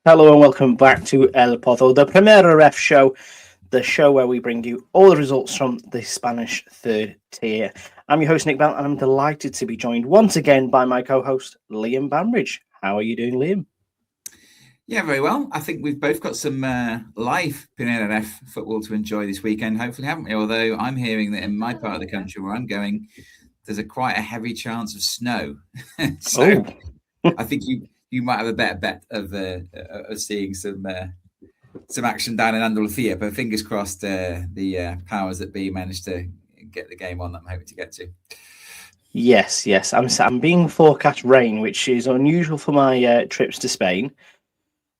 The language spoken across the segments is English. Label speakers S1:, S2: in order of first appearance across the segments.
S1: Hello and welcome back to El Pozo, the Primera RF show, the show where we bring you all the results from the Spanish third tier. I'm your host, Nick Bell, and I'm delighted to be joined once again by my co-host, Liam Banbridge. How are you doing, Liam?
S2: Yeah, very well. I think we've both got some live Primera RF football to enjoy this weekend, hopefully, haven't we? Although I'm hearing that in my part of the country where I'm going, there's quite a heavy chance of snow. So
S1: Oh,
S2: I think you might have a better bet of seeing some action down in Andalusia. But fingers crossed, the powers that be managed to get the game on that I'm hoping to get to.
S1: yes. I'm being forecast rain, which is unusual for my trips to Spain.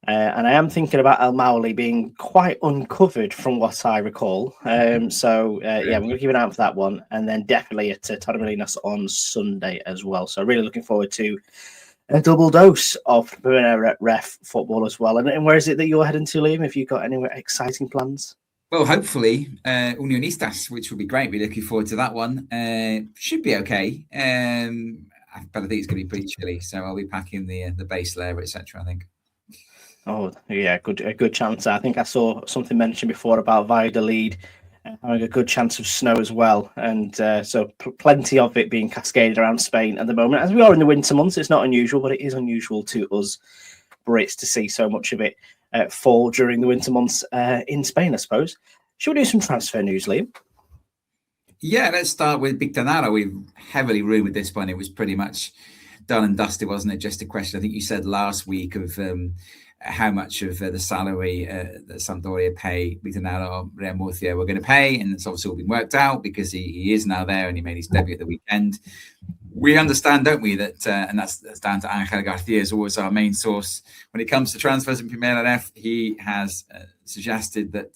S1: And I am thinking about El Mauli being quite uncovered from what I recall. Yeah, we're going to keep an eye out for that one. And then definitely at Torremolinos on Sunday as well. So really looking forward to a double dose of Primera Ref football as well. And where is it that you're heading to, Liam? Have you got any exciting plans?
S2: Well, hopefully, Unionistas, which will be great. We're looking forward to that one. Should be okay. But I think it's going to be pretty chilly. So I'll be packing the base layer, etc. I think.
S1: Oh, yeah, a good chance. I think I saw something mentioned before about Valladolid having a good chance of snow as well. And plenty of it being cascaded around Spain at the moment. As we are in the winter months, it's not unusual, but it is unusual to us Brits to see so much of it fall during the winter months in Spain, I suppose. Should we do some transfer news, Liam?
S2: Yeah, let's start with Bictanara. We've heavily rumoured this one. It was pretty much done and dusted, wasn't it? Just a question. I think you said last week of how much of the salary that Sampdoria pay Bictanara or Real Murcia were going to pay, and it's obviously all been worked out because he is now there and he made his debut at the weekend. We understand, don't we, that and that's down to Angel Garcia, is always our main source when it comes to transfers in Primera RF. He has suggested that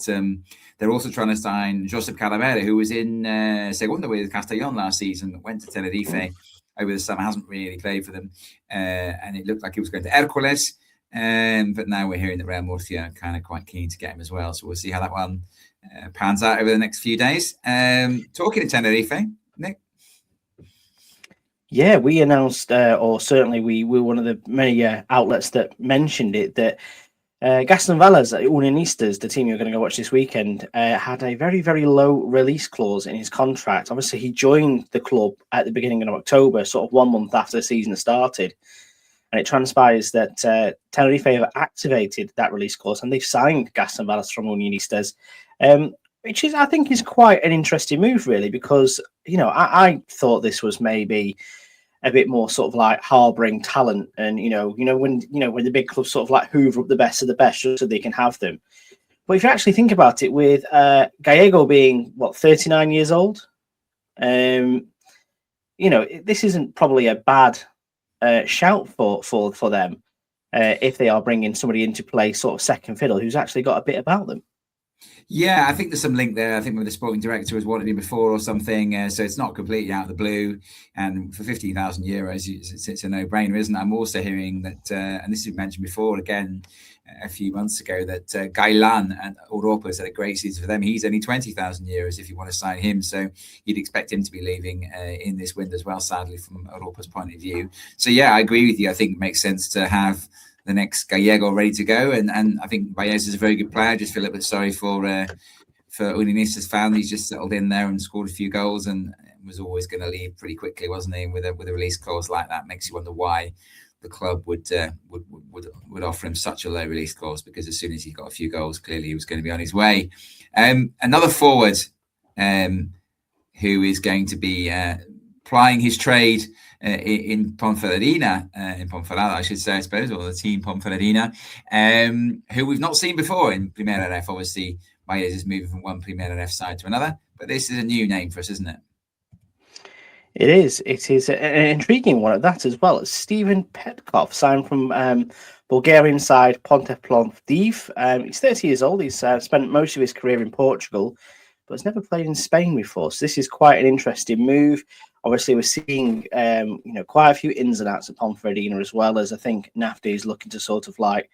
S2: they're also trying to sign Josep Calavera, who was in Segunda with Castellón last season, went to Tenerife over the summer, hasn't really played for them, and it looked like he was going to Hércules. But now we're hearing that Real Murcia are kind of quite keen to get him as well. So we'll see how that one pans out over the next few days. Talking to Tenerife, Nick.
S1: Yeah, we announced, or certainly we were one of the many outlets that mentioned it, that Gaston Valles at Unionistas, the team you're going to go watch this weekend, had a very, very low release clause in his contract. Obviously, he joined the club at the beginning of October, sort of 1 month after the season started. And it transpires that Tenerife have activated that release clause and they've signed Gaston Valles from Unionistas, which is, I think, is quite an interesting move, really, because, I thought this was maybe a bit more sort of like harboring talent and, when the big clubs sort of like hoover up the best of the best just so they can have them. But if you actually think about it, with Gallego being, 39 years old, this isn't probably a bad shout for them if they are bringing somebody into play sort of second fiddle who's actually got a bit about them.
S2: Yeah, I think there's some link there. I think the sporting director has wanted him before or something, so it's not completely out of the blue. And for €15,000, it's a no-brainer, isn't it? I'm also hearing that, and this was mentioned before again a few months ago, that Gailan and Europa has had a great season for them. He's only €20,000 if you want to sign him, so you'd expect him to be leaving in this window as well, sadly, from Europa's point of view. So yeah, I agree with you. I think it makes sense to have the next Gallego ready to go, and I think Baez is a very good player. I just feel a little bit sorry for Unionistas' family. He's just settled in there and scored a few goals, and was always going to leave pretty quickly, wasn't he? With a release clause like that, makes you wonder why the club would offer him such a low release clause, because as soon as he got a few goals, clearly he was going to be on his way. Another forward who is going to be plying his trade in Ponferradina, I should say, I suppose, or the team Ponferradina, who we've not seen before in Primera RF. Obviously, Baez is moving from one Primera RF side to another, but this is a new name for us, isn't it?
S1: It is. It is an intriguing one at that as well. Steven Petkov signed from Bulgarian side Ponte Plovdiv. He's 30 years old. He's spent most of his career in Portugal, but has never played in Spain before. So this is quite an interesting move. Obviously, we're seeing quite a few ins and outs of Ponferradina, as well as I think Nafti is looking to sort of like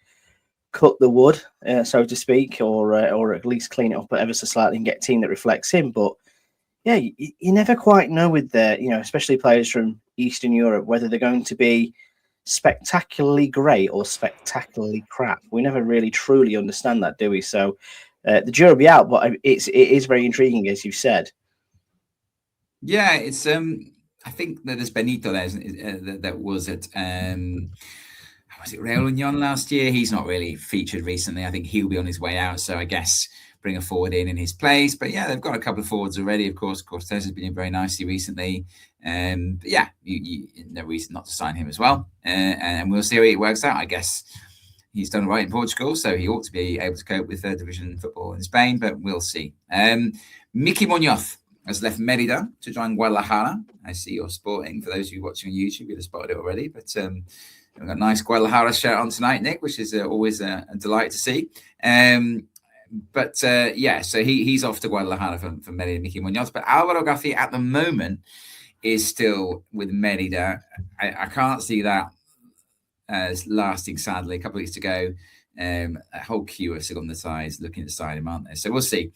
S1: cut the wood, so to speak, or at least clean it up ever so slightly and get a team that reflects him. But yeah, you never quite know with the, especially players from Eastern Europe, whether they're going to be spectacularly great or spectacularly crap. We never really truly understand that, do we? So the jury will be out, but it is very intriguing, as you said.
S2: Yeah, it's I think that there's Benito there that was at was it Real Union last year? He's not really featured recently. I think he'll be on his way out, so I guess bring a forward in his place. But yeah, they've got a couple of forwards already. Of course, Cortez has been in very nicely recently. But yeah, no reason not to sign him as well. And we'll see how it works out. I guess he's done right in Portugal, so he ought to be able to cope with third division football in Spain, but we'll see. Miki Munoz has left Merida to join Guadalajara. I see you're sporting. For those of you watching on YouTube, you'd have spotted it already. But we've got a nice Guadalajara shirt on tonight, Nick, which is always a delight to see. So he's off to Guadalajara for Merida, Miki Munoz. But Alvaro Garcia at the moment is still with Merida. I can't see that as lasting, sadly. A couple of weeks to go. A whole queue of on the sides looking to sign him, aren't there? So we'll see.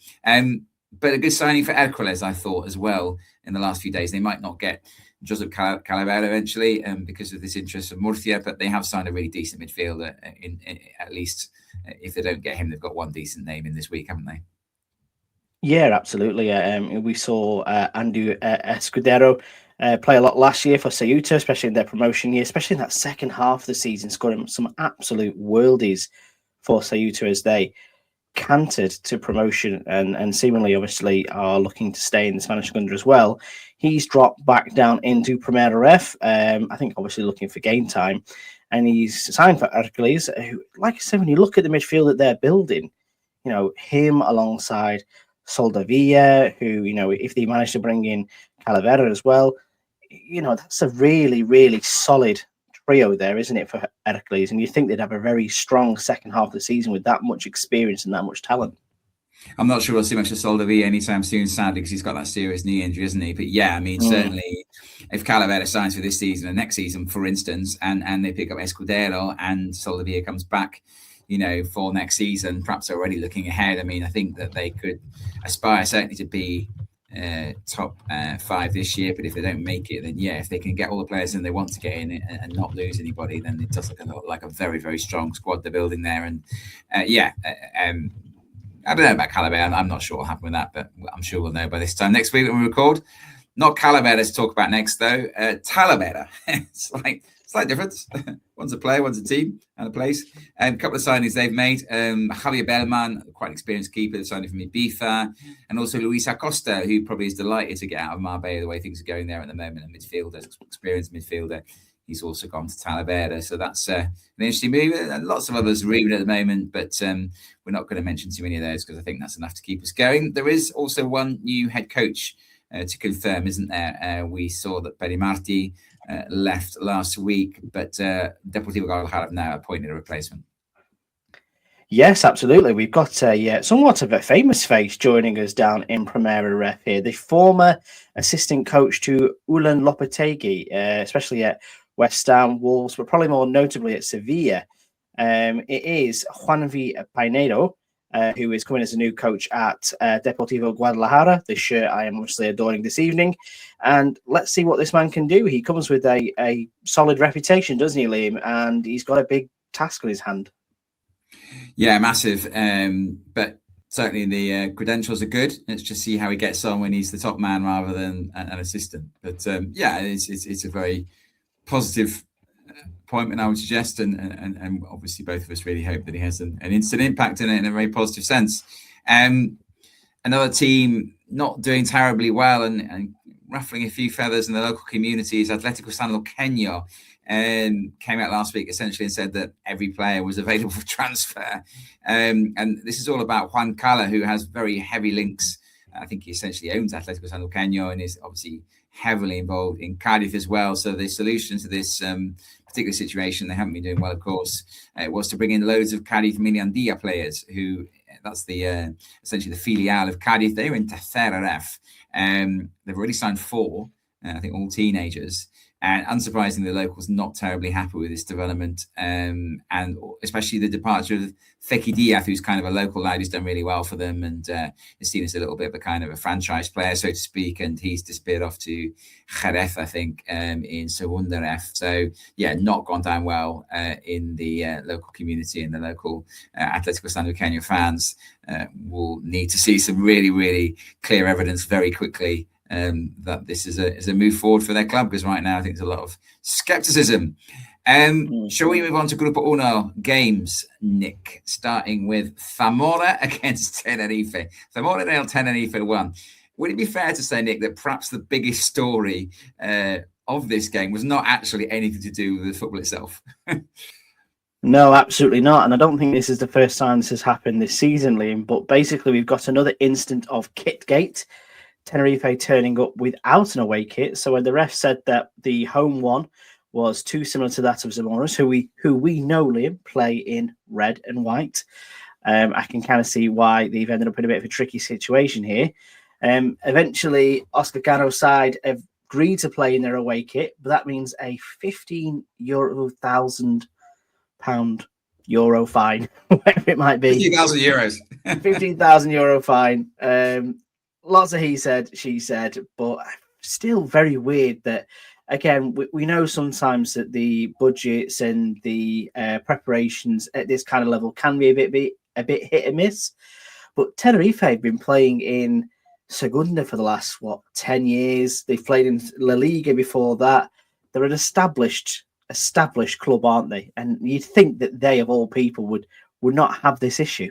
S2: But a good signing for Hercules, I thought, as well, in the last few days. They might not get Josep Calavera eventually because of this interest from Murcia, but they have signed a really decent midfielder. In at least if they don't get him, they've got one decent name in this week, haven't they?
S1: Yeah, absolutely. We saw Andy Escudero play a lot last year for Ceuta, especially in their promotion year, especially in that second half of the season, scoring some absolute worldies for Ceuta as they cantered to promotion and seemingly obviously are looking to stay in the Spanish Under as well. He's dropped back down into Primera RF. I think obviously looking for game time, and he's signed for Hercules, who, like I said, when you look at the midfield that they're building, you know, him alongside Soldavilla, who, you know, if they manage to bring in Calavera as well, you know, that's a really, really solid trio there, isn't it, for Hercules? And you think they'd have a very strong second half of the season with that much experience and that much talent.
S2: I'm not sure we'll see much of Soldavilla anytime soon, sadly, because he's got that serious knee injury, isn't he? But yeah, I mean, certainly if Calavera signs for this season and next season, for instance, and they pick up Escudero and Soldavilla comes back, you know, for next season, perhaps already looking ahead. I mean, I think that they could aspire certainly to be top 5 this year, but if they don't make it, then yeah, if they can get all the players in they want to get in and not lose anybody, then it does look like a very, very strong squad they're building there. And I don't know about Calavera. I'm not sure what will happen with that, but I'm sure we'll know by this time next week when we record. Not Calavera to talk about next, though. Talavera. It's like slight difference. One's a player, one's a team and a place. A couple of signings they've made. Javier Bellman, quite an experienced keeper, signing from Ibiza. And also Luis Acosta, who probably is delighted to get out of Marbella the way things are going there at the moment. A midfielder, experienced midfielder. He's also gone to Talavera. So that's an interesting move. And lots of others reading at the moment, but we're not going to mention too many of those because I think that's enough to keep us going. There is also one new head coach to confirm, isn't there? We saw that Peri Marti left last week, but Deportivo Guadalajara have now appointed a replacement.
S1: Yes, absolutely. We've got somewhat of a famous face joining us down in Primera RF here, the former assistant coach to Ulan Lopetegui, especially at West Ham, Wolves, but probably more notably at Sevilla. It is Juanvi Pinedo, who is coming as a new coach at Deportivo Guadalajara. This shirt I am obviously adorning this evening. And let's see what this man can do. He comes with a solid reputation, doesn't he, Liam? And he's got a big task on his hand.
S2: Yeah, massive. But certainly the credentials are good. Let's just see how he gets on when he's the top man rather than an assistant. But it's a very positive appointment, I would suggest, and obviously both of us really hope that he has an instant impact in it in a very positive sense. Another team not doing terribly well and ruffling a few feathers in the local communities, Atlético San Luqueño, came out last week essentially and said that every player was available for transfer. And this is all about Juan Cala, who has very heavy links. I think he essentially owns Atlético San Luqueño and is obviously heavily involved in Cardiff as well. So the solution to this particular situation, they haven't been doing well, of course, was to bring in loads of Cardiff Miniandilla players who, that's the essentially the filial of Cardiff. They're in Tercera RF. They've already signed 4. I think all teenagers. And unsurprisingly, the locals not terribly happy with this development, and especially the departure of Feki Diath, who's kind of a local lad who's done really well for them, and is seen as a little bit of a kind of a franchise player, so to speak. And he's disappeared off to Jerez, I think, in Segunda RF. So yeah, not gone down well in the local community, and the local Atlético Sanluqueño fans will need to see some really, really clear evidence very quickly that this is a move forward for their club, because right now I think there's a lot of skepticism. Shall we move on to Grupo Uno games, Nick, starting with Zamora against Tenerife. Zamora nil, Tenerife 1. Would it be fair to say, Nick, that perhaps the biggest story of this game was not actually anything to do with the football itself?
S1: No, absolutely not. And I don't think this is the first time this has happened this season, Liam, but basically we've got another instant of Kitgate. Tenerife turning up without an away kit. So when the ref said that the home one was too similar to that of Zamora's, who we know, Liam, play in red and white, I can kind of see why they've ended up in a bit of a tricky situation here. Eventually, Oscar Carro's side agreed to play in their away kit, but that means a £15,000 euro fine, whatever it might be.
S2: 15,000 euros.
S1: 15,000 euro fine. Lots of he said, she said, but still very weird that, again, we know sometimes that the budgets and the preparations at this kind of level can be a bit hit and miss. But Tenerife have been playing in Segunda for the last, 10 years. They've played in La Liga before that. They're an established club, aren't they? And you'd think that they, of all people, would not have this issue.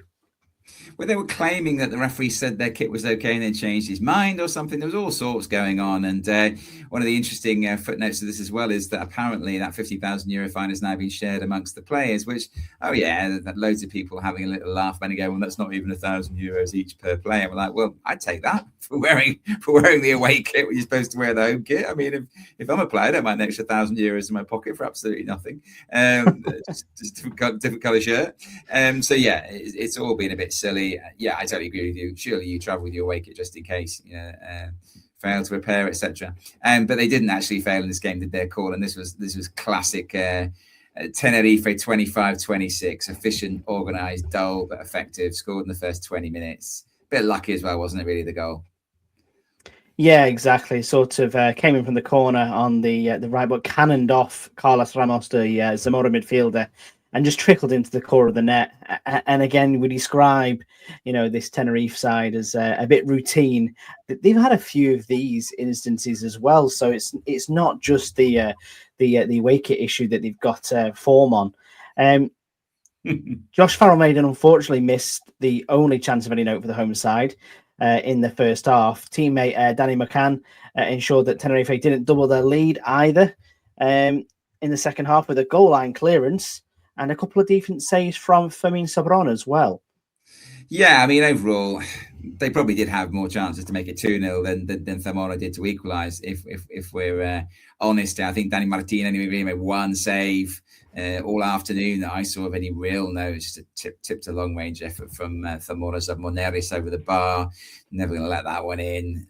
S2: Well, they were claiming that the referee said their kit was okay and then changed his mind or something. There was all sorts going on. And one of the interesting footnotes of this as well is that apparently that €50,000 fine has now been shared amongst the players, which, that loads of people having a little laugh when they go, well, that's not even €1,000 each per player. We're like, well, I'd take that for wearing the away kit when you're supposed to wear the home kit. I mean, if I'm a player, I don't mind an extra €1,000 in my pocket for absolutely nothing. Just different colour shirt. So yeah, it's all been a bit silly. Yeah, I totally agree with you. Surely you travel with your away kit just in case, fail to repair, etc. But they didn't actually fail in this game, did their call? And this was classic Tenerife 25-26, efficient, organised, dull but effective. Scored in the first 20 minutes. Bit lucky as well, wasn't it? Really, the goal. Yeah,
S1: exactly. Sort of came in from the corner on the right, but cannoned off Carlos Ramos, the Zamora midfielder, and just trickled into the core of the net. And again, we describe, this Tenerife side as a bit routine. They've had a few of these instances as well, so it's not just the away kit issue that they've got form on. Josh Farrell-Maiden unfortunately missed the only chance of any note for the home side in the first half. Teammate Danny McCann ensured that Tenerife didn't double their lead either in the second half with a goal line clearance and a couple of decent saves from Fermin Sobron as well.
S2: Yeah, I mean, overall, they probably did have more chances to make it 2-0 than Zamora did to equalise, if we're honest. I think Danny Martin only made one save all afternoon that I saw of any real note. Just a tipped a long-range effort from Zamora's Moneris over the bar. Never going to let that one in.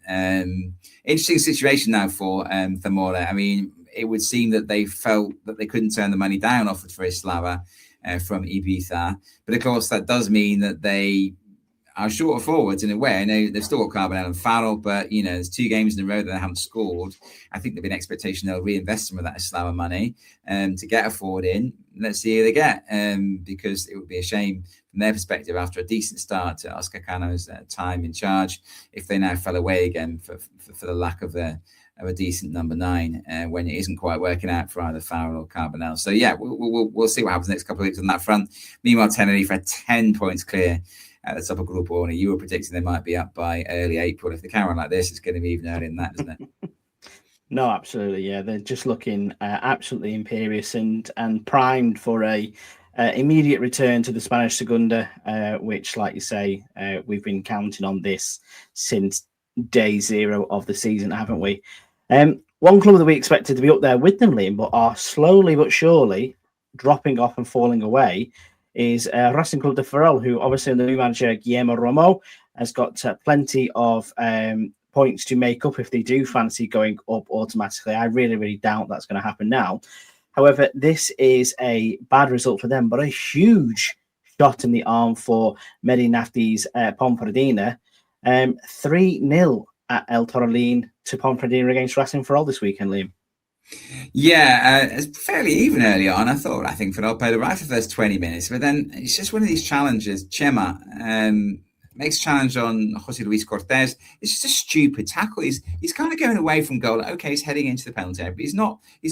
S2: Interesting situation now for Zamora. I mean, it would seem that they felt that they couldn't turn the money down offered for Eslava from Ibiza. But of course, that does mean that they are short of forwards in a way. I know they've still got Carbonell and Farrell, but, there's 2 games in a row that they haven't scored. I think there'll be an expectation they'll reinvest some of that Eslava money to get a forward in. Let's see who they get, because it would be a shame from their perspective after a decent start to Oscar Cano's time in charge if they now fell away again for the lack of a decent number 9 when it isn't quite working out for either Farrell or Carbonell. So yeah, we'll see what happens next couple of weeks on that front. Meanwhile, Tenerife are 10 points clear at the top of Grupo Uno. You were predicting they might be up by early April. If they carry on like this, it's going to be even earlier than that, isn't it?
S1: No, absolutely. Yeah, they're just looking absolutely imperious and primed for a immediate return to the Spanish Segunda, which, like you say, we've been counting on this since day 0 of the season, haven't we? One club that we expected to be up there with them, Liam, but are slowly but surely dropping off and falling away is Racing Club de Ferrol, who obviously the new manager, Guillermo Romo, has got plenty of points to make up if they do fancy going up automatically. I really, really doubt that's going to happen now. However, this is a bad result for them, but a huge shot in the arm for Medi Nafti's Ponferradina. 3-0 at El Torrelín to Ponferradina against Racing Ferrol this weekend, Liam.
S2: Yeah, it's fairly even early on. I think Ferrol played right for the first 20 minutes, but then it's just one of these challenges. Chema makes a challenge on Jose Luis Cortés. It's just a stupid tackle. He's kind of going away from goal. Okay, he's heading into the penalty area, but he's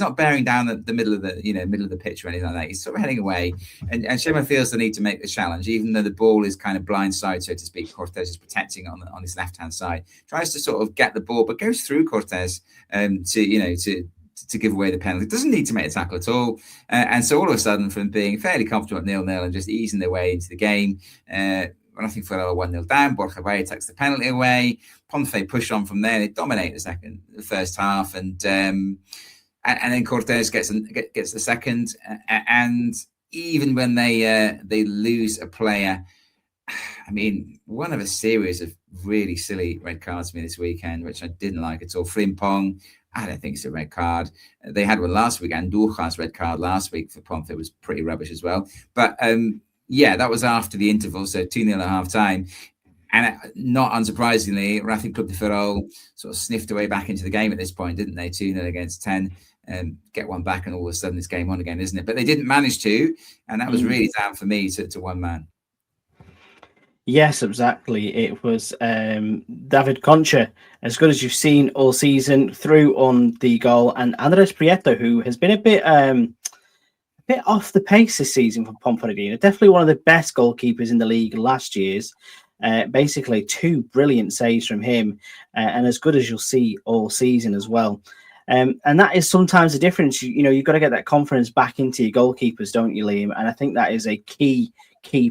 S2: not bearing down the middle of the pitch or anything like that. He's sort of heading away, and Chema feels the need to make the challenge, even though the ball is kind of blindside, so to speak. Cortés is protecting on his left hand side, tries to sort of get the ball, but goes through Cortés to give away the penalty. Doesn't need to make a tackle at all. And so all of a sudden, from being fairly comfortable at 0-0 and just easing their way into the game, when I think Ferrol 1-0 down, Borja Valle takes the penalty away. Ponfe push on from there. They dominate the first half, and then Cortés gets the second. And even when they lose a player, I mean, one of a series of really silly red cards for me this weekend, which I didn't like at all. Frimpong, I don't think it's a red card. They had one last week, and Andújar's red card last week for Ponfe was pretty rubbish as well. But that was after the interval, so 2-0 at half time. And not unsurprisingly, Racing Club de Ferrol sort of sniffed away back into the game at this point, didn't they? 2-0 against 10, get one back, and all of a sudden it's game on again, isn't it? But they didn't manage to, and that was really down for me to one man.
S1: Yes, exactly. It was David Concha, as good as you've seen all season, through on the goal, and Andres Prieto, who has been a bit off the pace this season for Ponferradina. Definitely one of the best goalkeepers in the league last year's. Basically, 2 brilliant saves from him, and as good as you'll see all season as well. And that is sometimes the difference. You've got to get that confidence back into your goalkeepers, don't you, Liam? And I think that is a key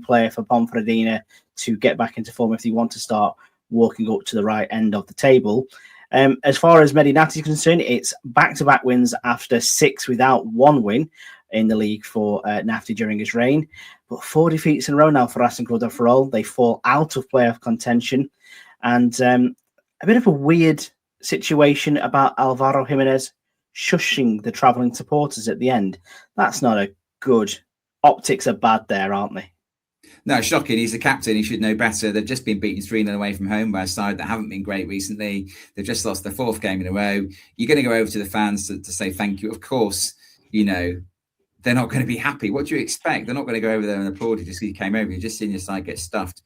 S1: player for Ponferradina to get back into form if they want to start walking up to the right end of the table. As far as Medi Nafti is concerned, it's back-to-back wins after 6 without 1 win in the league for Nafti during his reign. But 4 defeats in a row now for Racing Club de Ferrol. They fall out of playoff contention. And a bit of a weird situation about Alvaro Jimenez shushing the travelling supporters at the end. That's not a good... Optics are bad there, aren't they?
S2: No, shocking. He's the captain. He should know better. They've just been beaten 3-0 away from home by a side that haven't been great recently. They've just lost their 4th game in a row. You're going to go over to the fans to say thank you. Of course, they're not going to be happy. What do you expect? They're not going to go over there and applaud you just because you came over. You've just seen your side get stuffed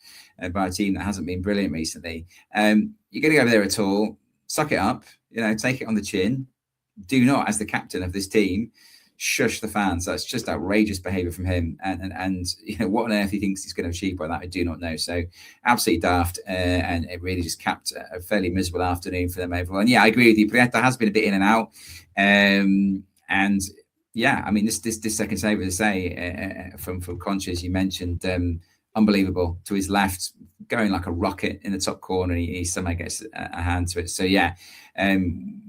S2: by a team that hasn't been brilliant recently. You're going to go over there at all. Suck it up. Take it on the chin. Do not, as the captain of this team, shush the fans. That's just outrageous behaviour from him, and what on earth he thinks he's going to achieve by that, I do not know. So absolutely daft, and it really just capped a fairly miserable afternoon for them overall. And I agree with you. Prieto has been a bit in and out, and I mean this second save, as I say, from Concha, as you mentioned, unbelievable, to his left, going like a rocket in the top corner. He somehow gets a hand to it. So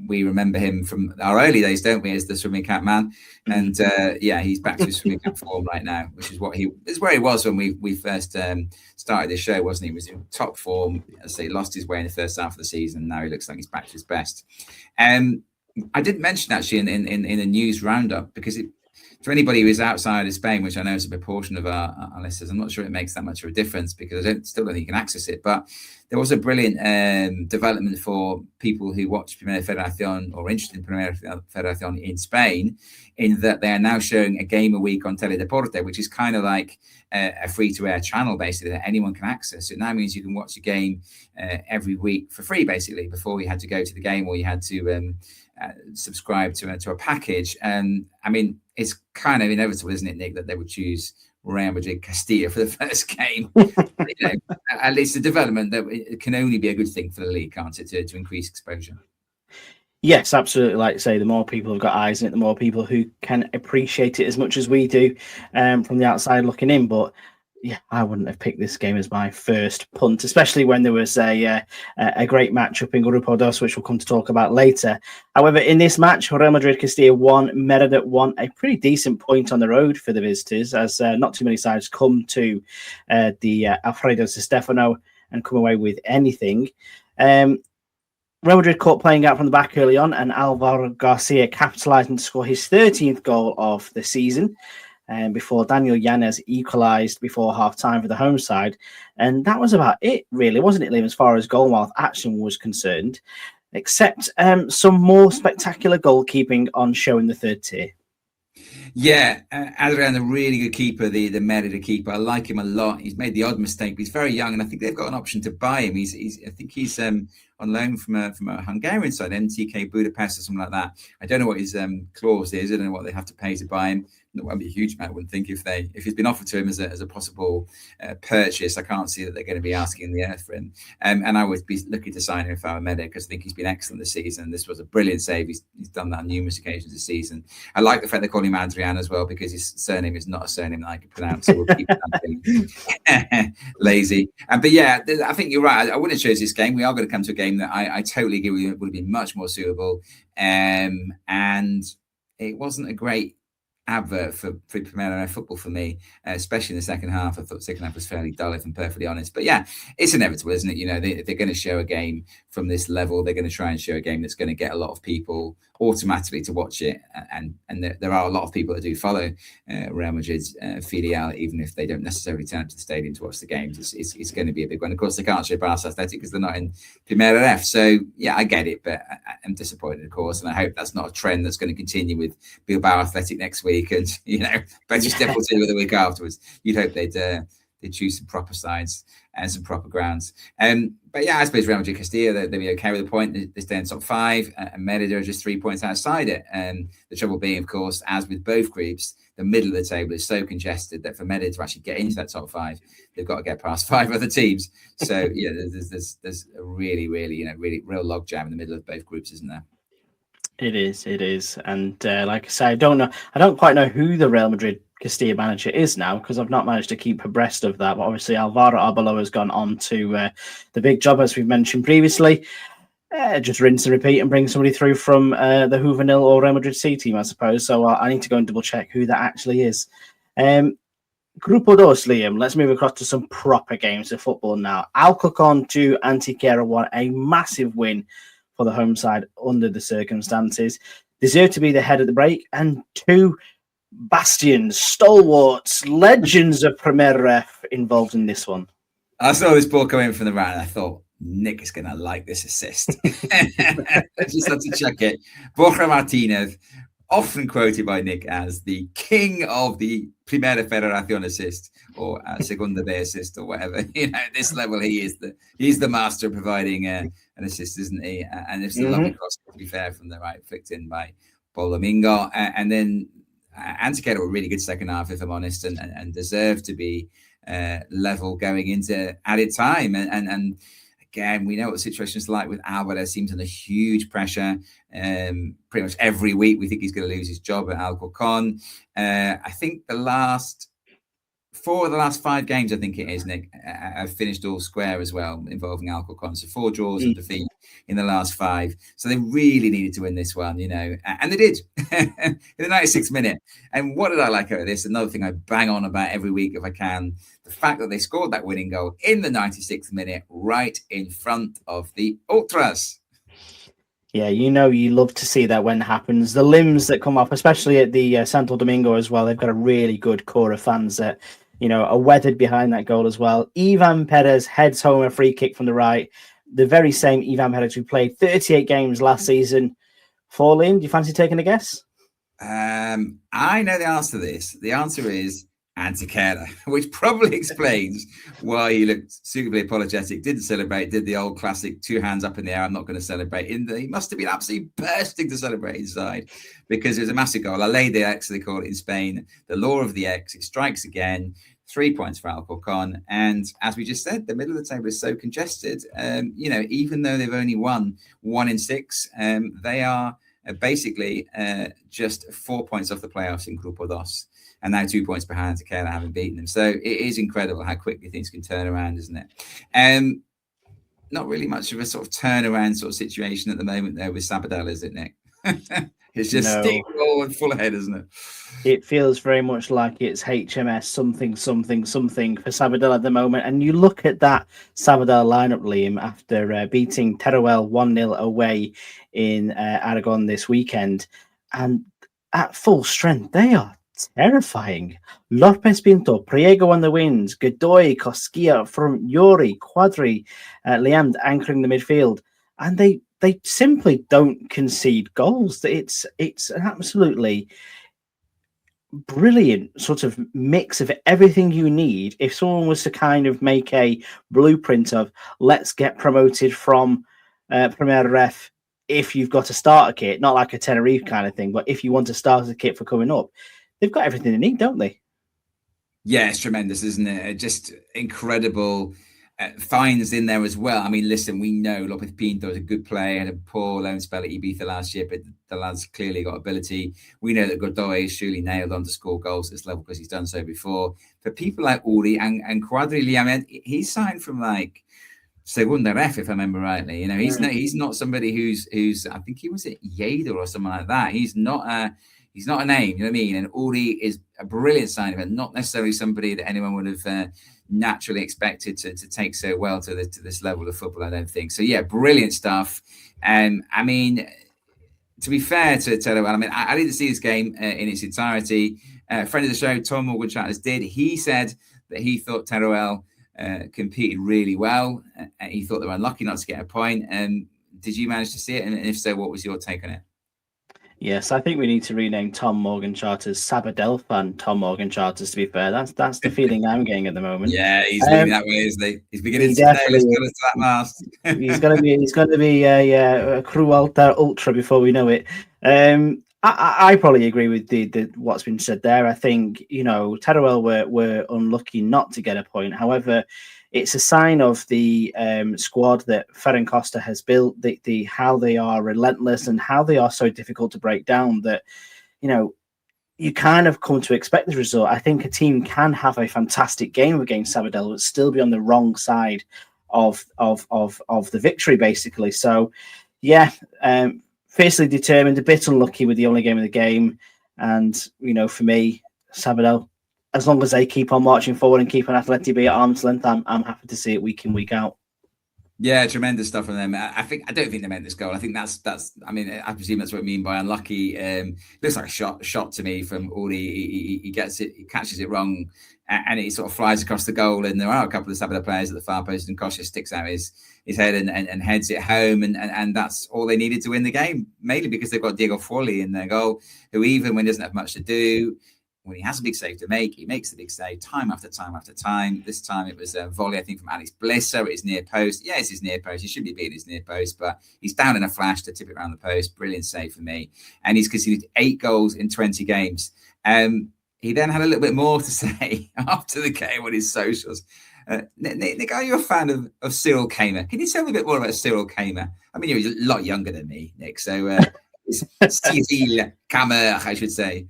S2: we remember him from our early days, don't we, as the swimming cap man? And he's back to his swimming cap form right now, which is where he was when we first started this show, wasn't he? He was in top form. As I say, lost his way in the first half of the season. Now he looks like he's back to his best. I didn't mention actually in a news roundup, because for anybody who is outside of Spain, which I know is a proportion of our listeners, I'm not sure it makes that much of a difference, because I still don't think you can access it. But there was a brilliant development for people who watch Primera Federación or are interested in Primera Federación in Spain, in that they are now showing a game a week on Teledeporte, which is kind of like a free-to-air channel, basically, that anyone can access. It now means you can watch a game every week for free, basically. Before you had to go to the game, or you had to subscribe to a package. And I mean, it's kind of inevitable, isn't it, Nick, that they would choose Real Madrid Castilla for the first game. At least a development that it can only be a good thing for the league, can't it, to increase exposure?
S1: Yes, absolutely. Like I say, the more people have got eyes on it, the more people who can appreciate it as much as we do from the outside looking in. But I wouldn't have picked this game as my first punt, especially when there was a great matchup in Grupo Dos, which we'll come to talk about later. However, in this match, Real Madrid Castilla won, Merida won a pretty decent point on the road for the visitors, as not too many sides come to the Alfredo Di Stefano and come away with anything. Real Madrid caught playing out from the back early on, and Alvaro Garcia capitalising to score his 13th goal of the season, and before Daniel Yanez equalised before half-time for the home side. And that was about it, really, wasn't it, Liam, as far as goal-mouth action was concerned, except some more spectacular goalkeeping on show in the third tier.
S2: Yeah, Adrian, a really good keeper, the Merida keeper. I like him a lot. He's made the odd mistake, but he's very young, and I think they've got an option to buy him. I think he's on loan from a Hungarian side, MTK Budapest or something like that. I don't know what his clause is. I don't know what they have to pay to buy him. That won't be a huge amount, I wouldn't think, if he's been offered to him as a possible purchase. I can't see that they're going to be asking the earth for him. And I would be looking to sign him if I were Merida, because I think he's been excellent this season. This was a brilliant save. He's done that on numerous occasions this season. I like the fact they call him Adrian as well, because his surname is not a surname that I can pronounce. So we'll keep that lazy. But yeah, I think you're right. I wouldn't have chosen this game. We are going to come to a game that I totally agree with would have been much more suitable. And it wasn't a great advert for Primera RFEF football for me, especially in the second half. I thought the second half was fairly dull, if I'm perfectly honest. But yeah, it's inevitable, isn't it? You know, they're going to show a game from this level. They're going to try and show a game that's going to get a lot of people automatically to watch it. And there are a lot of people that do follow Real Madrid's filial, even if they don't necessarily turn up to the stadium to watch the games. It's going to be a big one. Of course, they can't show Barca Athletic because they're not in Primera RFEF. So yeah, I get it, but I'm disappointed, of course. And I hope that's not a trend that's going to continue with Bilbao Athletic next week. And, you know, Betis Deportivo the week afterwards. You'd hope they'd choose some proper sides and some proper grounds. But yeah, I suppose Real Madrid Castilla, they'll be okay with the point. They stay in top 5, and Merida are just 3 points outside it. And the trouble being, of course, as with both groups, the middle of the table is so congested that for Merida to actually get into that top 5, they've got to get past 5 other teams. So yeah, there's a really real logjam in the middle of both groups, isn't there?
S1: It is. And like I say, I don't quite know who the Real Madrid Castilla manager is now, because I've not managed to keep abreast of that. But obviously, Alvaro Arbeloa has gone on to the big job, as we've mentioned previously. Just rinse and repeat and bring somebody through from the Juvenil or Real Madrid C team, I suppose. So I need to go and double check who that actually is. Grupo dos, Liam. Let's move across to some proper games of football now. Alcorcón 2, Antequera 1, a massive win for the home side under the circumstances. Deserve to be the head of the break, and 2 bastions, stalwarts, legends of Primera RFEF involved in this one.
S2: I saw this ball come in from the right, and I thought, Nick is going to like this assist. I just had to check it. Borja Martinez, often quoted by Nick as the king of the Primera Federación assist, or Segunda B assist, or whatever. You know, at this level, he's the master of providing an assist, isn't he? And it's a lovely cross, to be fair, from the right, flicked in by Paul Domingo. And then Antequera a really good second half, if I'm honest, and deserved to be level going into added time. And again, we know what the situation is like with Alvarez. Seems under huge pressure. Pretty much every week, we think he's going to lose his job at Alcorcón. I think 4 of the last 5 games, I think it is, Nick, have finished all square as well, involving Alcorcón. So 4 draws and defeat in the last 5. So they really needed to win this one, you know, and they did in the 96th minute. And what did I like about this? Another thing I bang on about every week if I can, the fact that they scored that winning goal in the 96th minute right in front of the Ultras.
S1: Yeah, you know, you love to see that when it happens. The limbs that come off, especially at the Santo Domingo as well, they've got a really good core of fans that, you know, are weathered behind that goal as well. Ivan Perez heads home a free kick from the right. The very same Ivan Perez who played 38 games last season. Liam, do you fancy taking a guess?
S2: I know the answer to this. The answer is Antequera, which probably explains why he looked suitably apologetic, didn't celebrate, did the old classic 2 hands up in the air, I'm not going to celebrate. He must have been absolutely bursting to celebrate inside, because it was a massive goal. La ley de X, they call it in Spain, the law of the X. It strikes again, 3 points for Alcorcón. And as we just said, the middle of the table is so congested. You know, even though they've only won 1 in 6, they are basically just 4 points off the playoffs in Grupo dos. And now 2 points behind Antequera, having beaten them. So it is incredible how quickly things can turn around, isn't it? Not really much of a sort of turnaround sort of situation at the moment there with Sabadell, is it, Nick? It's just
S1: No.
S2: steamroll and full ahead, isn't it?
S1: It feels very much like it's HMS something for Sabadell at the moment. And you look at that Sabadell lineup, Liam, after beating Teruel 1-0 away in Aragon this weekend. And at full strength, they are terrifying. Lopez Pinto, Priego on the wings, Godoy, Cosquilla from Yuri, Quadri, Liam anchoring the midfield. And they simply don't concede goals. It's an absolutely brilliant sort of mix of everything you need. If someone was to kind of make a blueprint of let's get promoted from Primera RFEF, if you've got a starter kit, not like a Tenerife kind of thing, but if you want a starter kit for coming up, they've got everything they need, don't they?
S2: Yeah, it's tremendous, isn't it? Just incredible finds in there as well. I mean, listen, we know Lopez Pinto is a good player, had a poor loan spell at Ibiza last year, but the lad's clearly got ability. We know that Godoy is surely nailed on to score goals at this level because he's done so before. For people like Uri and Quadri, I mean, he's signed from like Segunda RF, if I remember rightly. You know, he's not somebody who's I think he was at Lleida or something like that. He's not a name, you know what I mean? And Uri is a brilliant signing, but not necessarily somebody that anyone would have naturally expected to take so well to this level of football, I don't think. So yeah, brilliant stuff. I mean, to be fair to Teruel, I mean, I didn't see this game in its entirety. Friend of the show, Tom Morgan Chatters, did. He said that he thought Teruel competed really well. He thought they were unlucky not to get a point. Did you manage to see it? And if so, what was your take on it?
S1: Yes, I think we need to rename Tom Morgan Charters Sabadell fan Tom Morgan Charters, to be fair. That's the feeling I'm getting at the moment.
S2: Yeah, he's leaning that way, isn't he? He's beginning to nail his colours to that mast.
S1: He's gonna be a Cruelta Ultra before we know it. I probably agree with the what's been said there. I think, you know, Teruel were unlucky not to get a point. However, it's a sign of the squad that Ferran Costa has built, the how they are relentless and how they are so difficult to break down that, you know, you kind of come to expect the result. I think a team can have a fantastic game against Sabadell, but still be on the wrong side of the victory, basically. So, yeah, fiercely determined, a bit unlucky with the only game of the game. And, you know, for me, Sabadell, as long as they keep on marching forward and keep an Atleti B at arm's length, I'm happy to see it week in, week out.
S2: Yeah, tremendous stuff from them. I don't think they meant this goal. I think that's. I mean, I presume that's what I mean by unlucky. Looks like a shot to me from Uri. He gets it, he catches it wrong, and it sort of flies across the goal. And there are a couple of Sabadell players at the far post, and Kosha sticks out his head and heads it home, and that's all they needed to win the game. Mainly because they've got Diego Forlì in their goal, who even when he doesn't have much to do, when he has a big save to make, he makes the big save time after time after time. This time it was a volley, I think, from Alex Blisser at his near post. Yeah, it's his near post. He should be beating his near post, but he's down in a flash to tip it around the post. Brilliant save for me. And he's conceded 8 goals in 20 games. He then had a little bit more to say after the game on his socials. Nick, are you a fan of Cyril Kamer? Can you tell me a bit more about Cyril Kamer? I mean, you're a lot younger than me, Nick. So it's Cyril Kamer, I should say.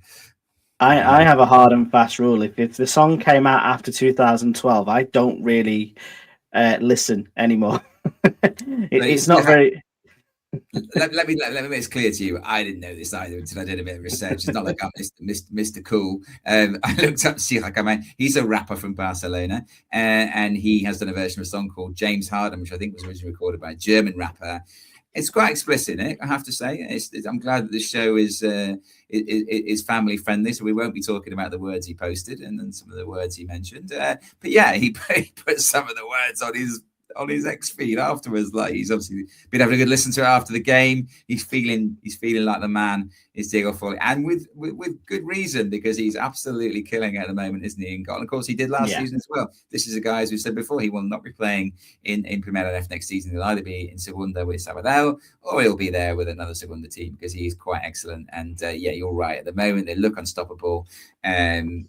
S1: I have a hard and fast rule. If the song came out after 2012, I don't really listen anymur. It's not very.
S2: let me make this clear to you. I didn't know this either until I did a bit of research. It's not like I'm Mr. Cool. I looked up Cyril Kamer. He's a rapper from Barcelona, and he has done a version of a song called James Harden, which I think was originally recorded by a German rapper. It's quite explicit, Nick, I have to say. I'm glad that this show is family friendly, so we won't be talking about the words he posted and some of the words he mentioned. But yeah, he put some of the words on his X feed afterwards. Like, he's obviously been having a good listen to it after the game. He's feeling like the man is Diego Forlì, and with good reason, because he's absolutely killing it at the moment, isn't he, in goal? And of course, he did last season as well. This is a guy, as we said before, he will not be playing in Primera RFEF next season. He'll either be in Segunda with Sabadell, or he'll be there with another Segunda team, because he is quite excellent. And yeah, you're right. At the moment, they look unstoppable. And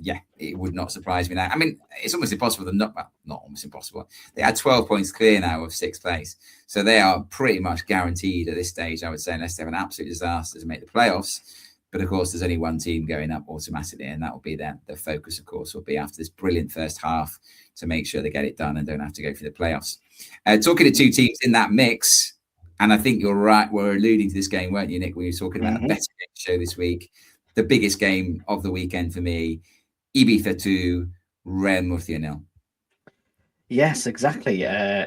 S2: yeah, it would not surprise me now. I mean, it's almost impossible. Not almost impossible. They had 12 points clear now of 6th place. So they are pretty much guaranteed at this stage, I would say, unless they have an absolute disaster to make the playoffs. But of course, there's only one team going up automatically, and that will be their focus, of course, will be after this brilliant first half to make sure they get it done and don't have to go for the playoffs. Talking to 2 teams in that mix, And I think you're right. We're alluding to this game, weren't you, Nick? We were talking about a better game show this week. The biggest game of the weekend for me, Ibiza 2, Real Murcia 0.
S1: Yes, exactly.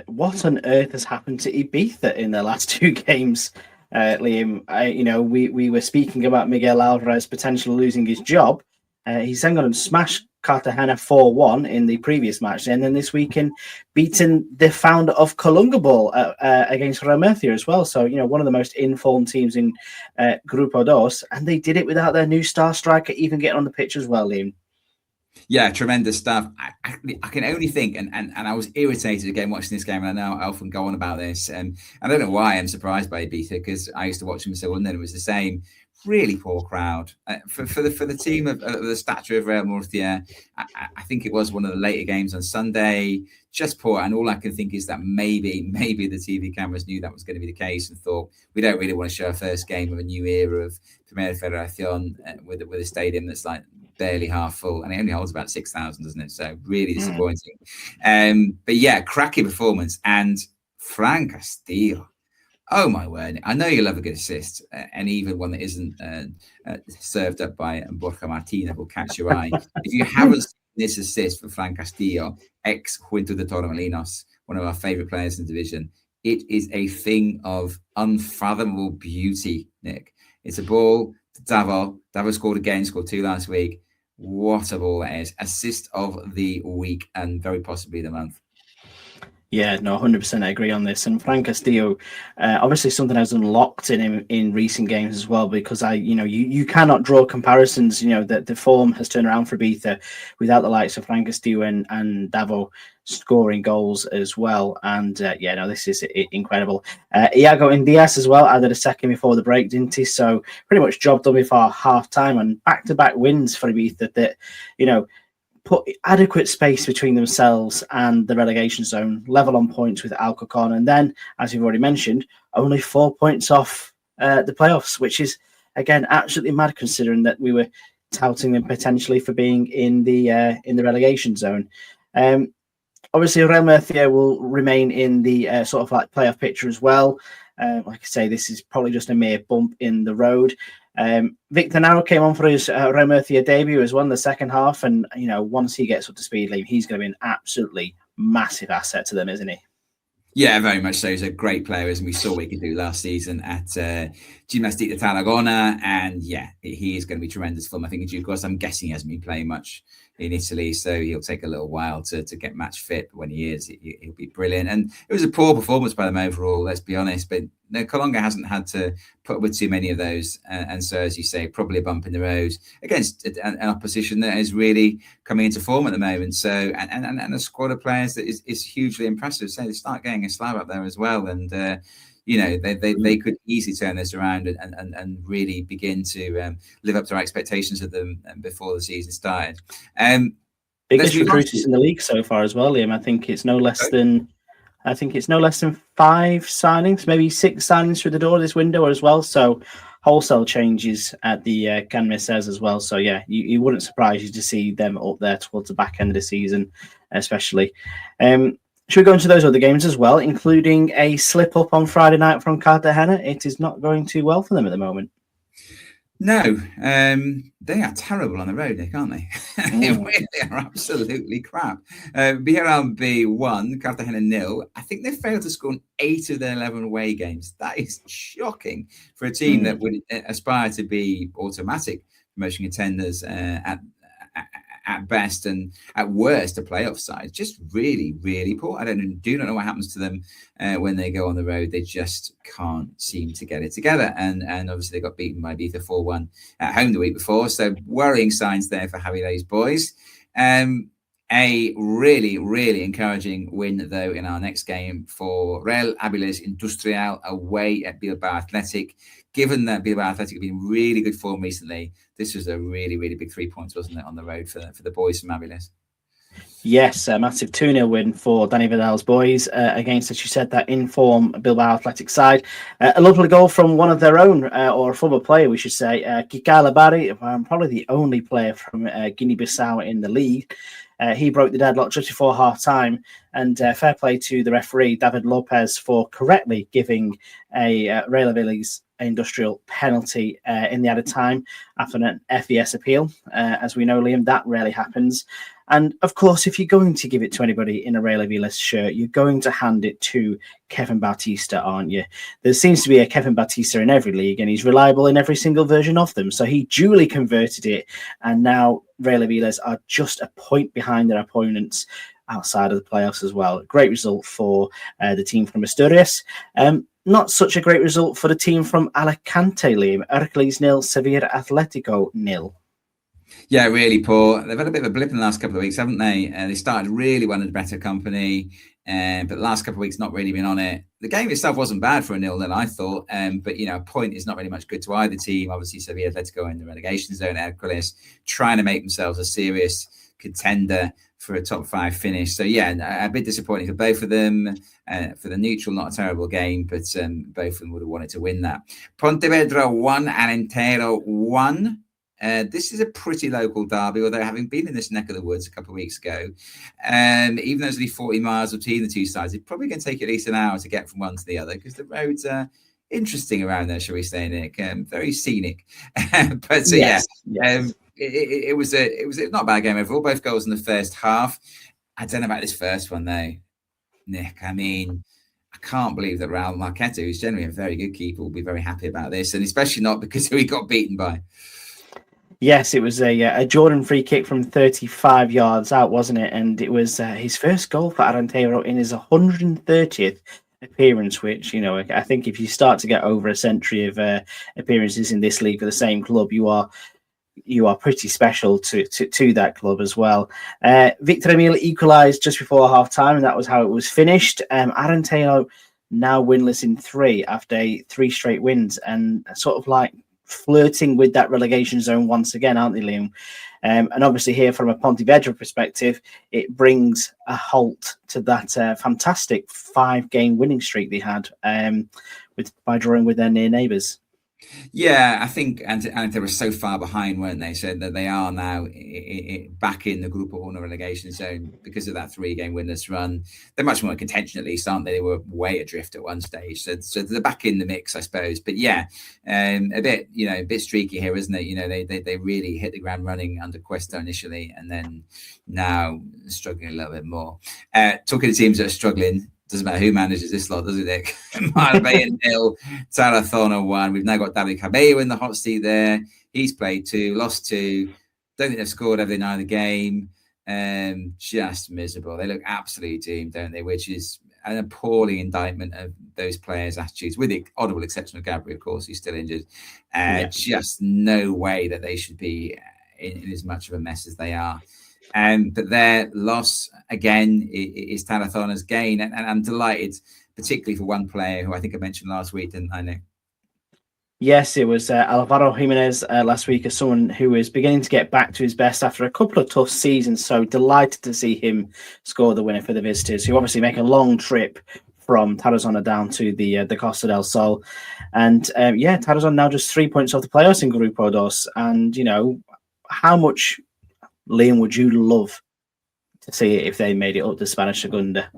S1: What on earth has happened to Ibiza in the last two games, Liam? We were speaking about Miguel Alvarez potentially losing his job. He's then gone and smashed Cartagena 4-1 in the previous match, and then this weekend beaten the founder of Colunga Ball against Real Murcia as well. So, one of the most informed teams in Grupo Dos, and they did it without their new star striker even getting on the pitch as well, Liam.
S2: Yeah, tremendous stuff. I can only think, and I was irritated again watching this game, and I know I often go on about this, and I don't know why I'm surprised by Ibiza, because I used to watch them so well, and then it was the same. Really poor crowd for the team of the stature of Real Murcia. I think it was one of the later games on Sunday. Just poor, and all I can think is that maybe the TV cameras knew that was going to be the case and thought, we don't really want to show our first game of a new era of Primera Federación with a stadium that's like barely half full, and it only holds about 6,000, doesn't it? So really disappointing. But yeah, cracking performance. And Fran Castillo, oh my word! I know you love a good assist, and even one that isn't served up by Borja Martinez will catch your eye. If you haven't seen this assist for Fran Castillo, ex Juventud de Torremolinos, one of our favourite players in the division, it is a thing of unfathomable beauty, Nick. It's a ball to Davo. Davo scored again, scored 2 last week. What a ball that is. Assist of the week and very possibly the month.
S1: Yeah, no, 100% I agree on this. And Fran Castillo, obviously something has unlocked in him in recent games as well, because you cannot draw comparisons, that the form has turned around for Ibiza without the likes of Fran Castillo and Davo scoring goals as well. And this is incredible. Iago Indias as well added a second before the break, didn't he? So pretty much job done before half time, and back-to-back wins for Ibiza that, put adequate space between themselves and the relegation zone, level on points with Alcorcon, and then, as you've already mentioned, only 4 points off the playoffs, which is, again, absolutely mad considering that we were touting them potentially for being in the relegation zone. Obviously, Real Murcia will remain in the sort of like playoff picture as well. Like I say, this is probably just a mere bump in the road. Victor Naro came on for his Real Murcia debut as well in the second half, and once he gets up to speed, he's going to be an absolutely massive asset to them, isn't he?
S2: Yeah, very much so. He's a great player, as we saw what he could do last season at Gimnàstic de Tarragona, and yeah, he is going to be tremendous for them. I think in due course, I'm guessing he hasn't been playing much in Italy, so he'll take a little while to get match fit. But when he is, he'll be brilliant. And it was a poor performance by them overall, let's be honest. But Colunga hasn't had to put up with too many of those, and so, as you say, probably a bump in the road against an opposition that is really coming into form at the moment. So, and a squad of players that is hugely impressive. So they start getting a slab up there as well, and they could easily turn this around and really begin to live up to our expectations of them before the season started.
S1: Biggest recruiters in the league so far as well, Liam. I think it's no less than 5 signings, maybe 6 signings through the door this window as well. So wholesale changes at the Can Messes as well. So yeah, you wouldn't surprise you to see them up there towards the back end of the season, especially. Should we go into those other games as well, including a slip up on Friday night from Cartagena? It is not going too well for them at the moment.
S2: No, they are terrible on the road, Nick, aren't they? They really are absolutely crap. Villarreal B1, Cartagena 0. I think they failed to score in 8 of their 11 away games. That is shocking for a team that would aspire to be automatic promotion contenders at best, and at worst a playoff side. Just really, really poor. I do not know what happens to them when they go on the road. They just can't seem to get it together. And obviously they got beaten by Ibiza 4-1 at home the week before. So worrying signs there for Javi's boys. A really, really encouraging win, though, in our next game for Real Avilés Industrial away at Bilbao Athletic. Given that Bilbao Athletic have been really good form recently, this was a really, really big 3 points, wasn't it, on the road for the boys from Avilés?
S1: Yes, a massive 2-0 win for Danny Vidal's boys against, as you said, that in-form Bilbao Athletic side. A lovely goal from one of their own, or a former player, we should say, Kikala Barry, probably the only player from Guinea-Bissau in the league. He broke the deadlock just before half-time, and fair play to the referee, David Lopez, for correctly giving a Real Aviles industrial penalty in the added time after an FES appeal. As we know, Liam, that rarely happens. And of course, if you're going to give it to anybody in a Real Aviles shirt, you're going to hand it to Kevin Bautista, aren't you? There seems to be a Kevin Bautista in every league, and he's reliable in every single version of them. So he duly converted it, and now Real Aviles are just a point behind their opponents outside of the playoffs as well. Great result for the team from Asturias. Not such a great result for the team from Alicante, Liam. Hercules 0, Sevilla Atletico 0.
S2: Yeah, really poor. They've had a bit of a blip in the last couple of weeks, haven't they? They started really well under better company, but the last couple of weeks not really been on it. The game itself wasn't bad for a 0-0, I thought, but a point is not really much good to either team. Obviously, Sevilla Atletico in the relegation zone, Hercules trying to make themselves a serious contender for a top 5 finish. So yeah, a bit disappointing for both of them. For the neutral, not a terrible game, but both of them would have wanted to win that. Pontevedra 1, Alentejo 1. This is a pretty local derby, although having been in this neck of the woods a couple of weeks ago, even though it's only 40 miles between the two sides, it's probably going to take at least an hour to get from one to the other because the roads are interesting around there, shall we say, Nick? Very scenic. But so yes. It was not a bad game overall. Both goals in the first half. I don't know about this first one though, Nick. I mean, I can't believe that Raul Marqueta, who's generally a very good keeper, will be very happy about this, and especially not because he got beaten by.
S1: Yes, it was a Jordan free kick from 35 yards out, wasn't it? And it was his first goal for Aranteiro in his 130th appearance, which, I think if you start to get over a century of appearances in this league for the same club, you are pretty special to that club as well. Victor Emil equalised just before half-time, and that was how it was finished. Aranteiro now winless in 3 after 3 straight wins, and sort of like flirting with that relegation zone once again, aren't they, Liam? And obviously here from a Pontevedra perspective, it brings a halt to that fantastic 5-game winning streak they had by drawing with their near neighbours.
S2: Yeah, I think and they were so far behind, weren't they? So that they are now back in the Grupo 1 relegation zone because of that 3-game winless run. They're much more in contention, at least, aren't they? They were way adrift at one stage, so they're back in the mix, I suppose. But yeah, a bit streaky here, isn't it? They really hit the ground running under Cuesta initially, and then now struggling a little bit more. Talking to teams that are struggling. Doesn't matter who manages this lot, does it, Nick? Marbella 0, Tarazona 1. We've now got David Cabello in the hot seat there. He's played 2, lost 2. Don't think they've scored every night of the game. Just miserable. They look absolutely doomed, don't they? Which is an appalling indictment of those players' attitudes, with the audible exception of Gabriel, of course, who's still injured. Just no way that they should be in as much of a mess as they are. But their loss, again, is Tarazona's gain. And I'm delighted, particularly for one player who I think I mentioned last week, didn't I, Nick?
S1: Yes, it was Alvaro Jimenez last week, as someone who is beginning to get back to his best after a couple of tough seasons. So delighted to see him score the winner for the visitors, who obviously make a long trip from Tarazona down to the Costa del Sol. And Tarazona now just 3 points off the playoffs in Grupo Dos. And, how much, Liam, would you love to see it if they made it up to Spanish Segunda?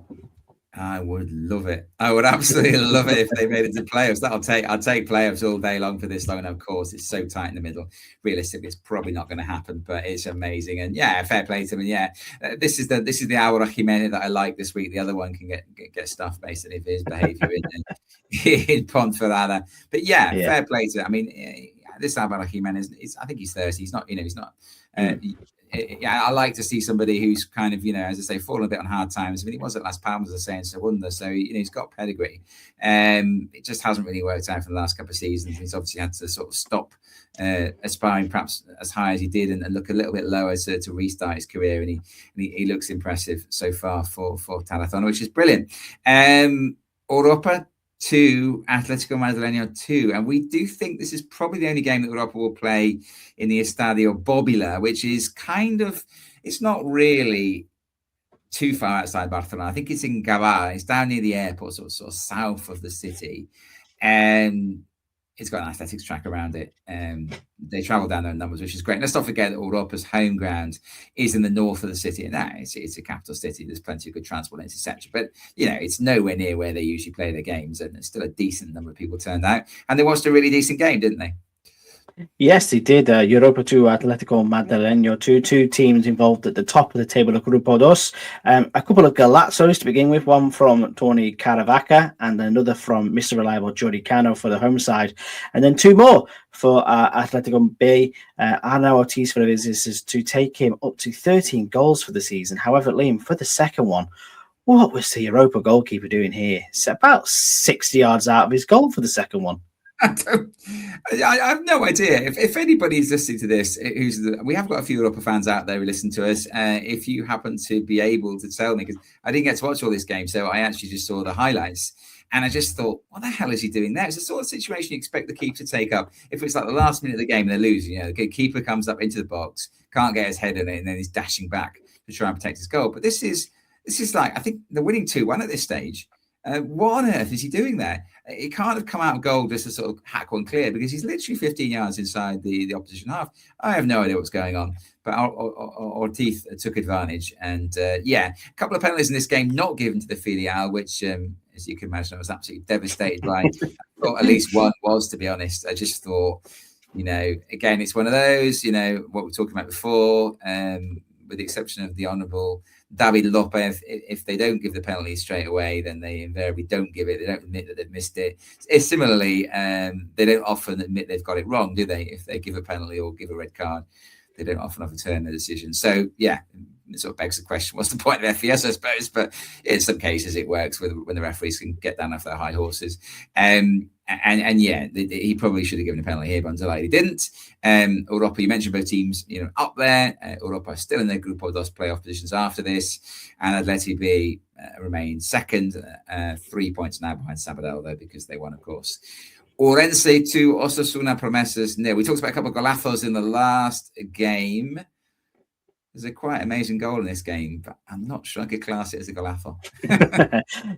S2: I would love it. I would absolutely love it if they made it to playoffs. I'll take playoffs all day long for this long. And of course, it's so tight in the middle. Realistically, it's probably not going to happen, but it's amazing. And yeah, fair play to them. And yeah, this is the Aura Jimenez that I like this week. The other one can get stuff basically for his behaviour in Ponferrada. But yeah, fair play to them. I mean, this Alvaro Jimenez, I think he's 30. He's not, he's not. I like to see somebody who's kind of, as I say, fallen a bit on hard times. I mean, he was at Las Palmas, as I say, in Segunda, so he's got pedigree. It just hasn't really worked out for the last couple of seasons. He's obviously had to sort of stop aspiring perhaps as high as he did and look a little bit lower to restart his career. And he looks impressive so far for Tarazona, which is brilliant. Europa 2, Atletico Madrileño 2. And we do think this is probably the only game that Europa will play in the Estadio Bóbila, which is kind of, it's not really too far outside Barcelona. I think it's in Gavà. It's down near the airport, sort of south of the city. And it's got an athletics track around it. They travel down their numbers, which is great. Let's not forget that Europa's home ground is in the north of the city, and it's a capital city. There's plenty of good transport, etc. But it's nowhere near where they usually play their games, and there's still a decent number of people turned out, and they watched a really decent game, didn't they?
S1: Yes, they did. Europa 2, Atletico Madrileño 2, two teams involved at the top of the table of Grupo Dos. A couple of golazzos to begin with, one from Tony Caravaca and another from Mr. Reliable Jordi Cano for the home side. And then two more for Atletico B. Arnau Ortiz for the visitors to take him up to 13 goals for the season. However, Liam, for the second one, what was the Europa goalkeeper doing here? It's about 60 yards out of his goal for the second one.
S2: I have no idea. If anybody's listening to this, we have got a few Europa fans out there who listen to us. If you happen to be able to tell me, because I didn't get to watch all this game, so I actually just saw the highlights. And I just thought, what the hell is he doing there? It's the sort of situation you expect the keeper to take up. If it's like the last minute of the game and they're losing, the keeper comes up into the box, can't get his head in it, and then he's dashing back to try and protect his goal. But this is like, I think they're winning 2-1 at this stage. What on earth is he doing there? He can't have come out of goal just to sort of hack one clear, because he's literally 15 yards inside the opposition half. I have no idea what's going on, but Ortiz took advantage. And a couple of penalties in this game not given to the Filial, which, as you can imagine, I was absolutely devastated by. I thought at least one was, to be honest. I just thought, again, it's one of those, what we were talking about before, with the exception of the Honourable David Lopez. If they don't give the penalty straight away, then they invariably don't give it. They don't admit that they've missed it. Similarly, they don't often admit they've got it wrong, do they? If they give a penalty or give a red card, they don't often overturn the decision. So, it sort of begs the question, what's the point of FES, I suppose? But in some cases, it works when the referees can get down off their high horses. He probably should have given a penalty here, but I'm delighted he didn't. Europa, you mentioned both teams, up there. Europa still in their Grupo Dos playoff positions after this, and Atleti B remain second, 3 points now behind Sabadell, though, because they won, of course. Orense 2, Osasuna Promesas 0. We talked about a couple of golazos in the last game. There's a quite amazing goal in this game, but I'm not sure I could class it as a golazo.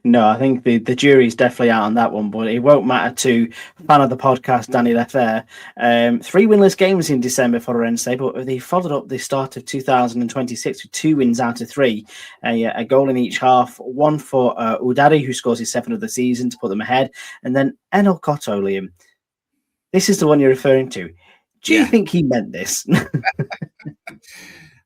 S1: No, I think the jury's definitely out on that one, but it won't matter to fan of the podcast, Danny Lefer. 3 winless games in December for Orense, but they followed up the start of 2026 with 2 wins out of 3. A goal in each half, one for Udari, who scores his 7th of the season to put them ahead, and then Enel Cotto, Liam. This is the one you're referring to. Do you think he meant this?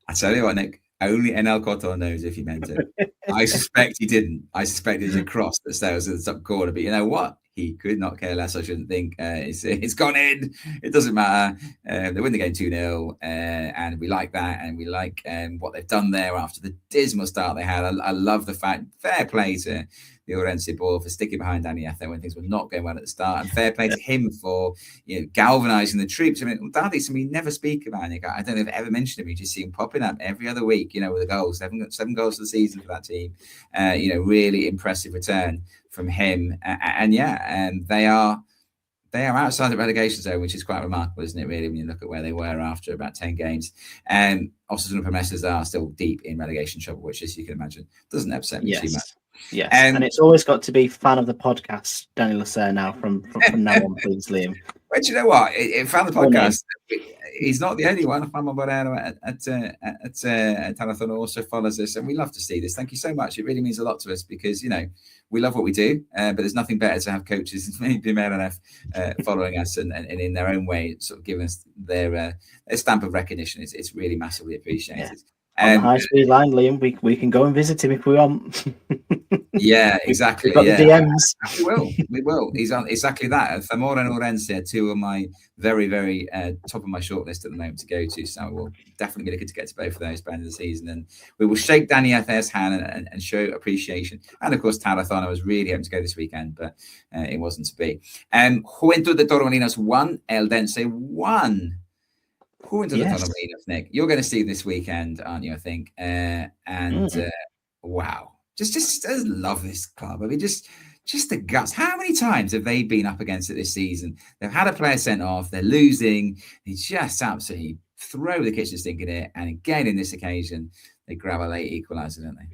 S2: I tell you what, Nick, only Enel Cotto knows if he meant it. I suspect he didn't. I suspect it was a cross that stays at the top corner. But you know what? He could not care less, I shouldn't think. It's gone in. It doesn't matter. They win the game 2-0, and we like that. And we like what they've done there after the dismal start they had. I love the fact, fair play to the Orense ball for sticking behind Anieta when things were not going well at the start, and fair play to him for galvanizing the troops. I mean, Daddy, we never speak about Nick. I don't know if I've ever mentioned him. You just see him popping up every other week, with the goals. 7 goals for the season for that team. Really impressive return from him. And they are outside the relegation zone, which is quite remarkable, isn't it, really, when you look at where they were after about 10 games. And Osasuna Promesas are still deep in relegation trouble, which, as you can imagine, doesn't upset me too much.
S1: Yes, and it's always got to be fan of the podcast, Daniel Lasser, now from now on, please, Liam.
S2: But you know what? Fan of the podcast, he's not the only one. Juan Moreno at Tarazona also follows us, and we love to see this. Thank you so much. It really means a lot to us because, we love what we do, but there's nothing better to have coaches in Primera RFEF following us and in their own way sort of giving us their stamp of recognition. It's really massively appreciated.
S1: Yeah. On the high-speed line, Liam, we can go and visit him if we want.
S2: Yeah, exactly.
S1: We've got the DMs.
S2: We will. He's on exactly that. Zamora and Orense are 2 of my very, very top of my shortlist at the moment to go to. So we'll definitely be looking to get to both of those by the end of the season. And we will shake Danny Ether's hand and show appreciation. And of course, Tarazona, I was really hoping to go this weekend, but it wasn't to be. Juventud de Torremolinos 1, Eldense 1. Juventud de Torremolinos, Nick. You're going to see this weekend, aren't you, I think? Wow. Just I love this club. I mean, just the guts. How many times have they been up against it this season? They've had a player sent off. They're losing. They just absolutely throw the kitchen sink in it. And again, in this occasion, they grab a late equaliser, don't they?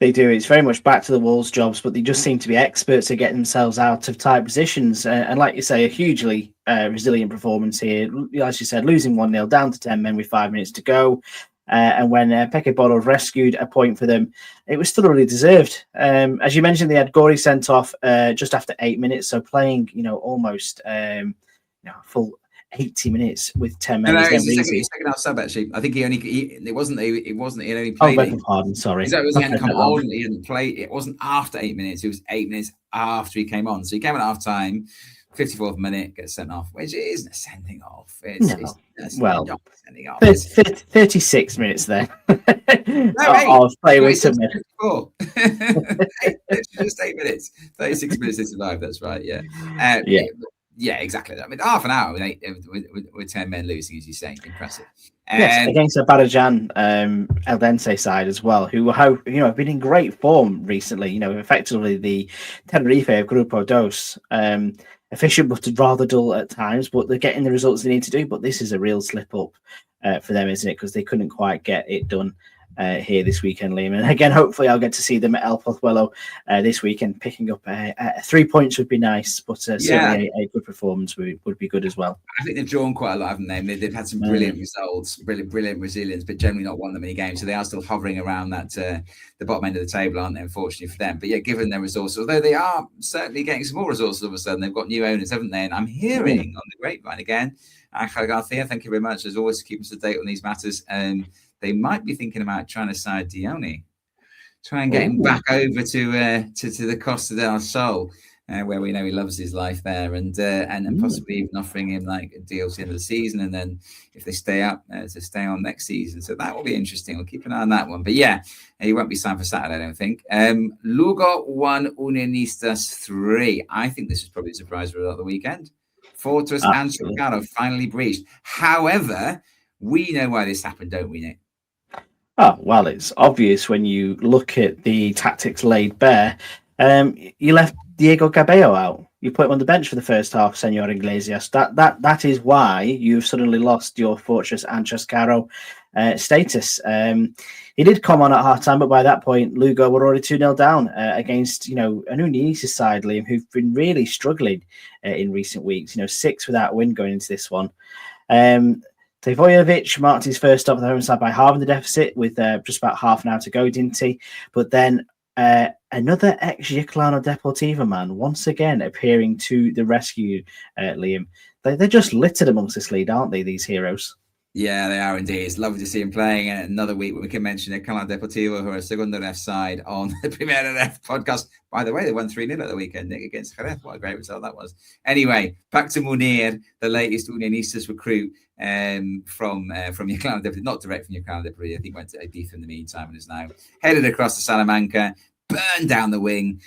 S1: They do. It's very much back to the walls jobs, but they just seem to be experts at getting themselves out of tight positions. And like you say, a hugely resilient performance here. As you said, losing 1-0 down to 10 men with 5 minutes to go. And when Peke Bolo rescued a point for them, it was still really deserved. As you mentioned, they had Gori sent off just after 8 minutes. So playing, almost full 80 minutes with 10 men.
S2: No, it's the second half sub actually. I think he only
S1: Oh,
S2: played.
S1: beg your pardon, sorry.
S2: He hadn't come on. He hadn't played. It wasn't after 8 minutes. It was 8 minutes after he came on. So he came at half time, 54th minute, gets sent off, which isn't a sending off. It's not sending off.
S1: 36 minutes there. I'll play with some.
S2: Just 8 minutes, 36 minutes to survive. That's right. Yeah. Yeah, exactly. I mean, half an hour with 10 men losing, as you say, impressive.
S1: Yes, against the Barajan Eldense side as well, who have been in great form recently. Effectively the Tenerife of Grupo Dos, efficient but rather dull at times, but they're getting the results they need to do. But this is a real slip up for them, isn't it? Because they couldn't quite get it done here this weekend, Liam. And again, hopefully I'll get to see them at El Pozuelo this weekend. Picking up 3 points would be nice, but certainly a good performance would be good as well.
S2: I think they've drawn quite a lot, haven't they? They've had some brilliant results, brilliant resilience, but generally not won that many games. So they are still hovering around that the bottom end of the table, aren't they? Unfortunately for them. But yeah, given their resources, although they are certainly getting some more resources all of a sudden, they've got new owners, haven't they? And I'm hearing on the grapevine again, Angel Garcia, thank you very much as always, keep us up to date on these matters. They might be thinking about trying to side Dione, try and get him back over to the Costa del Sol, where we know he loves his life there, and possibly even offering him like a deal to the end of the season, and then if they stay up, to stay on next season. So that will be interesting. We'll keep an eye on that one. But yeah, he won't be signed for Saturday, I don't think. Lugo 1, Unionistas 3. I think this is probably a surprise result of the weekend. Fortress Anxo Carro finally breached. However, we know why this happened, don't we, Nick?
S1: Oh, well, it's obvious when you look at the tactics laid bare. You left Diego Cabello out. You put him on the bench for the first half, Senor Iglesias. That is why you've suddenly lost your Fortress Anxo Carro status. He did come on at half time, but by that point, Lugo were already 2-0 down against an Unionistas side, Liam, who've been really struggling in recent weeks. 6 without a win going into this one. Tevojevic marked his first stop at the home side by halving the deficit with just about half an hour to go, didn't he? But then another ex-Yaclano Deportivo man once again appearing to the rescue, Liam. They're just littered amongst this league, aren't they, these heroes?
S2: Yeah, they are indeed. It's lovely to see him playing another week. We can mention Yaclano Deportivo, who are a Segunda Ref side on the Primera RFEF podcast. By the way, they won 3-0 at the weekend, Nick, against Jerez. What a great result that was. Anyway, back to Munir, the latest Unionistas recruit from Yaclano Deportivo, not direct from Yaclano Deportivo. I think went to Ibiza in the meantime and is now headed across to Salamanca, burned down the wing,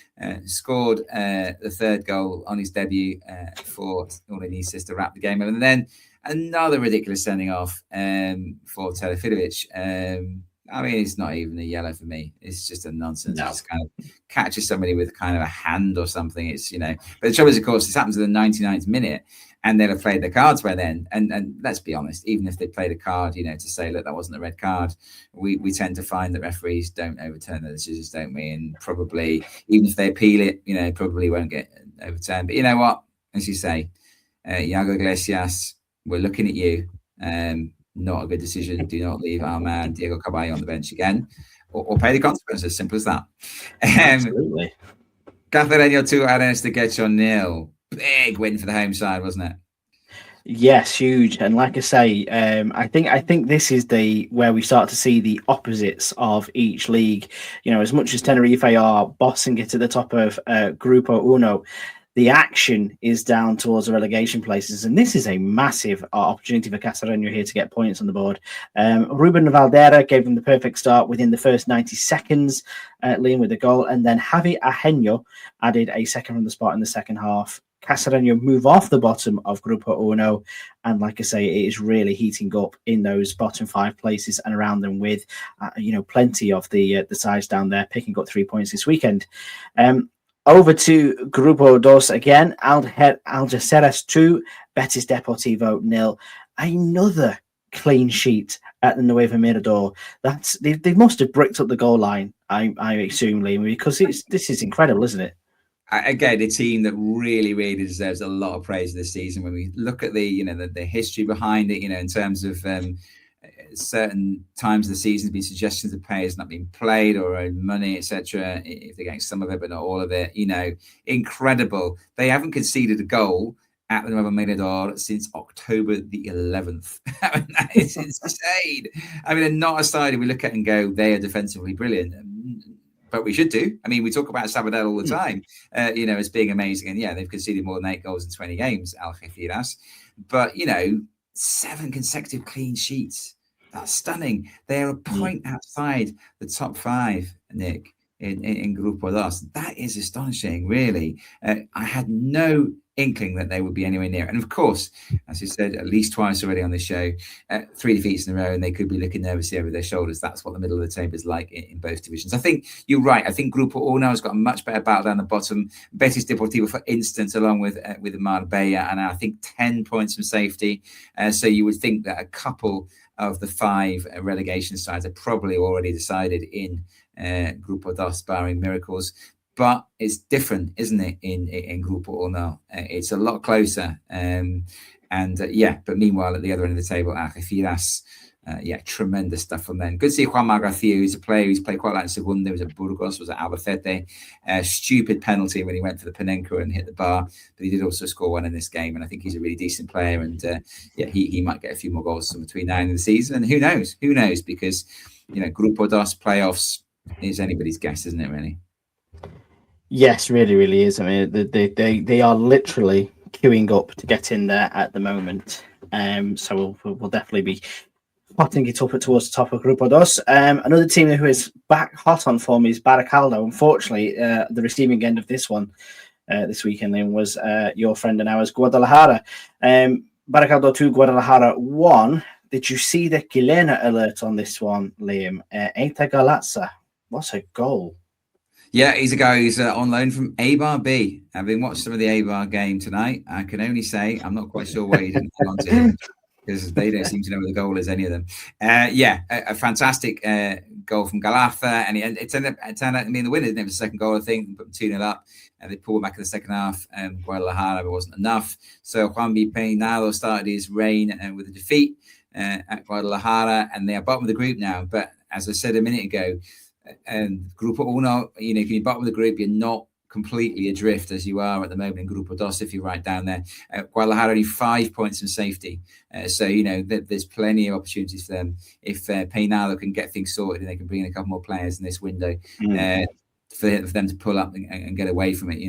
S2: scored the third goal on his debut for Unionistas to wrap the game up. And then another ridiculous sending off for Telefidovic. I mean, it's not even a yellow for me. It's just a nonsense. No. It's kind of catches somebody with kind of a hand or something. It's, But the trouble is, of course, this happens in the 99th minute, and they'll have played the cards by then. And let's be honest, even if they played a card, to say, look, that wasn't a red card, we tend to find that referees don't overturn the decisions, don't we? And probably, even if they appeal it, probably won't get overturned. But you know what? As you say, Iago Iglesias, we're looking at you. Not a good decision. Do not leave our man Diego Cabello on the bench again, or pay the consequences. Simple as that.
S1: Absolutely.
S2: Cacereño 2, Arenas de Quechua 0. Big win for the home side, wasn't it?
S1: Yes, huge. And like I say, I think this is where we start to see the opposites of each league. As much as Tenerife are bossing it at the top of Grupo Uno, the action is down towards the relegation places, and this is a massive opportunity for Cacereño here to get points on the board. Ruben Valdera gave them the perfect start within the first 90 seconds, Liam with a goal, and then Javi Ajenio added a second from the spot in the second half. Cacereño move off the bottom of Grupo Uno, and like I say, it is really heating up in those bottom 5 places and around them with, plenty of the sides down there picking up 3 points this weekend. Over to Grupo Dos again. Algeciras 2, Betis Deportivo 0. Another clean sheet at the Nuevo Mirador. They must have bricked up the goal line I assume, Liam, because this is incredible, isn't it?
S2: Again, a team that really, really deserves a lot of praise this season. When we look at the history behind it, in terms of certain times of the season, there's been suggestions of players not being played or owed money, etc. If they're getting some of it, but not all of it, incredible. They haven't conceded a goal at the Nuevo Mirador since October the 11th. I mean, that is insane. I mean, they're not a side we look at and go, they are defensively brilliant. But we should do. I mean, we talk about Sabadell all the time, as being amazing. And yeah, they've conceded more than 8 goals in 20 games, Algeciras. But, 7 consecutive clean sheets. That's stunning. They're a point outside the top 5, Nick, in Grupo Dos. That is astonishing, really. I had no inkling that they would be anywhere near. And of course, as you said, at least twice already on this show, 3 defeats in a row, and they could be looking nervously over their shoulders. That's what the middle of the table is like in both divisions. I think you're right. I think Grupo Uno has got a much better battle down the bottom. Betis Deportivo, for instance, along with Marbella, and I think 10 points from safety. So you would think that a couple of the 5 relegation sides are probably already decided in Grupo Dos, barring miracles. But it's different, isn't it, in Grupo Uno? It's a lot closer. But meanwhile, at the other end of the table, Algeciras, tremendous stuff from them. Good to see Juan Garcia, who's a player who's played quite like Segunda, was at Burgos, was at Albacete. Stupid penalty when he went for the Panenka and hit the bar, but he did also score one in this game, and I think he's a really decent player, and he might get a few more goals between now and the season, and who knows, because, Grupo Dos playoffs is anybody's guess, isn't it, really?
S1: Yes, really, really is. I mean, they are literally queuing up to get in there at the moment. So we'll definitely be hotting it up towards the top of Grupo Dos. Another team who is back hot on form is Baracaldo. Unfortunately, the receiving end of this one this weekend then was your friend and ours, Guadalajara. Baracaldo 2, Guadalajara 1. Did you see the Quilena alert on this one, Liam? Eita Galatza. What a goal.
S2: Yeah, he's a guy who's on loan from Eibar B. Having watched some of the Eibar game tonight, I can only say I'm not quite sure why he didn't hold on to him, because they don't seem to know where the goal is, any of them. A fantastic goal from Galafa, and it turned out to be the winner. It was the second goal, I think, put them 2-0 up, and they pulled back in the second half. Guadalajara, but wasn't enough. So Juan B. Peinado started his reign with a defeat at Guadalajara, and they are bottom of the group now. But as I said a minute ago, and Grupo Uno, if you're bottom of the group, you're not completely adrift as you are at the moment in Grupo Dos, if you're right down there. Guadalajara only 5 points from safety. So, there's plenty of opportunities for them. If Peinado can get things sorted and they can bring in a couple more players in this window, for them to pull up and get away from it,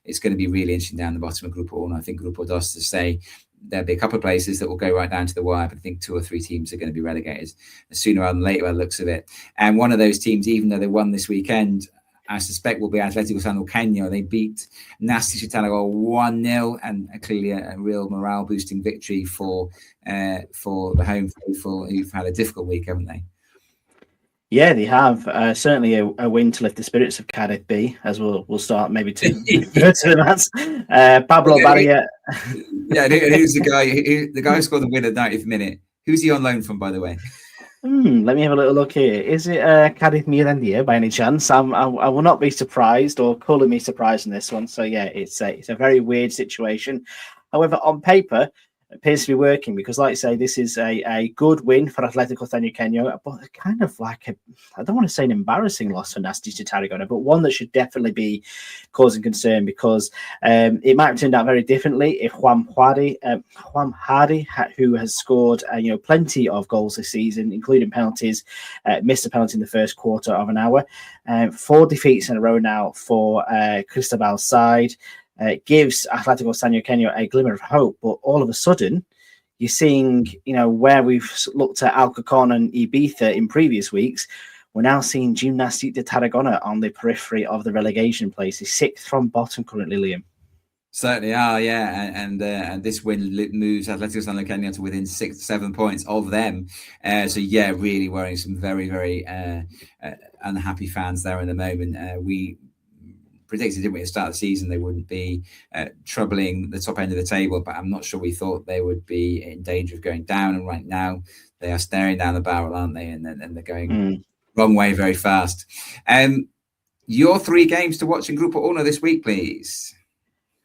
S2: it's going to be really interesting down the bottom of Grupo Uno. I think Grupo Dos, to say, there'll be a couple of places that will go right down to the wire, but I think 2 or 3 teams are going to be relegated sooner rather than later by the looks of it. And one of those teams, even though they won this weekend, I suspect will be Atlético Sanluqueño. They beat Nasty Chittagong 1-0, and clearly a real morale-boosting victory for the home faithful, who've had a difficult week, haven't they?
S1: Yeah, they have. Certainly a win to lift the spirits of Cardiff B, as we'll start maybe to refer to them as. Pablo Barria.
S2: Yeah, who's the guy? The guy who scored the winner 90th minute. Who's he on loan from, by the way?
S1: Let me have a little look here. Is it Cardiff Mirandia by any chance? I will not be surprised, or calling me surprised in this one. So yeah, it's a very weird situation. However, on paper, it appears to be working, because, like I say, this is a good win for Atlético Sanluqueño, but kind of like I don't want to say an embarrassing loss for Nasty to Tarragona, but one that should definitely be causing concern, because it might have turned out very differently if Juan Hardy, who has scored plenty of goals this season, including penalties, missed a penalty in the first quarter of an hour. 4 defeats in a row now for Cristobal's side. Gives Atlético Sanluqueño a glimmer of hope, but all of a sudden, you're seeing, where we've looked at Alcorcón and Ibiza in previous weeks, we're now seeing Gimnàstic de Tarragona on the periphery of the relegation places, 6th from bottom currently, Liam.
S2: Certainly are, yeah, and this win moves Atlético Sanluqueño to within 6-7 points of them. So yeah, really worrying some very, very unhappy fans there in the moment. We predicted, didn't we, at the start of the season they wouldn't be troubling the top end of the table, but I'm not sure we thought they would be in danger of going down. And right now they are staring down the barrel, aren't they? And they're going wrong way very fast. Your 3 games to watch in Grupo Uno this week, please.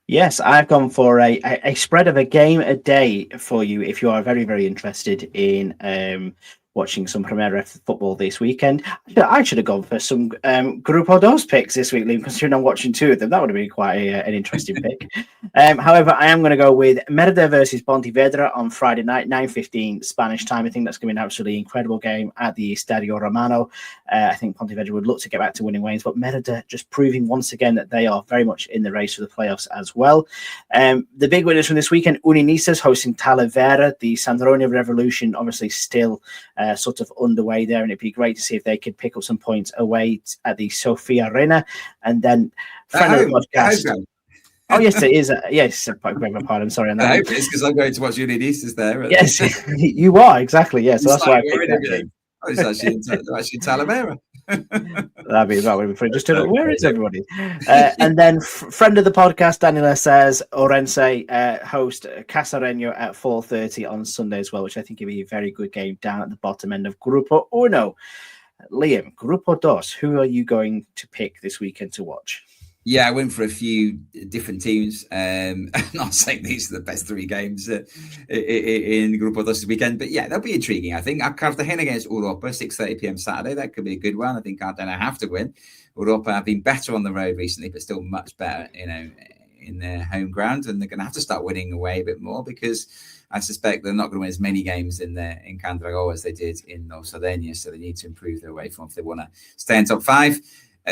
S1: Yes, I've gone for a spread of a game a day for you if you are very, very interested in watching some Primera football this weekend. I should have gone for some Grupo Dos picks this week, Liam, considering I'm watching 2 of them. That would have been quite an interesting pick. However, I am going to go with Merida versus Pontevedra on Friday night, 9:15 Spanish time. I think that's going to be an absolutely incredible game at the Estadio Romano. I think Pontevedra would look to get back to winning ways, but Merida just proving once again that they are very much in the race for the playoffs as well. The big winners from this weekend, Unionistas hosting Talavera. The Sandronia Revolution obviously still sort of underway there, and it'd be great to see if they could pick up some points away at the Sofia Arena. And then friend of the podcast. Oh, yes, it is. Yes, I beg my pardon. Sorry on that.
S2: I hope it's because I'm going to watch Unionistas there.
S1: Yes, you are, exactly. Yeah, so that's why I picked that game.
S2: Oh, it's actually in Talavera.
S1: That'd be about it. Just to where is everybody? And then friend of the podcast, Daniela says Orense host Casareño at 4:30 on Sunday as well, which I think would be a very good game down at the bottom end of Grupo Uno. Liam, Grupo Dos, who are you going to pick this weekend to watch?
S2: Yeah, I went for a few different teams. I'm not saying these are the best 3 games in Grupo Dos this weekend, but yeah, they'll be intriguing. I think Cartagena against Europa, 6:30 p.m. Saturday. That could be a good one. I think Cartagena have to win. Europa have been better on the road recently, but still much better, in their home ground, and they're going to have to start winning away a bit more because I suspect they're not going to win as many games in Candragó as they did in Los Sardeñas, so they need to improve their away form if they want to stay in top 5.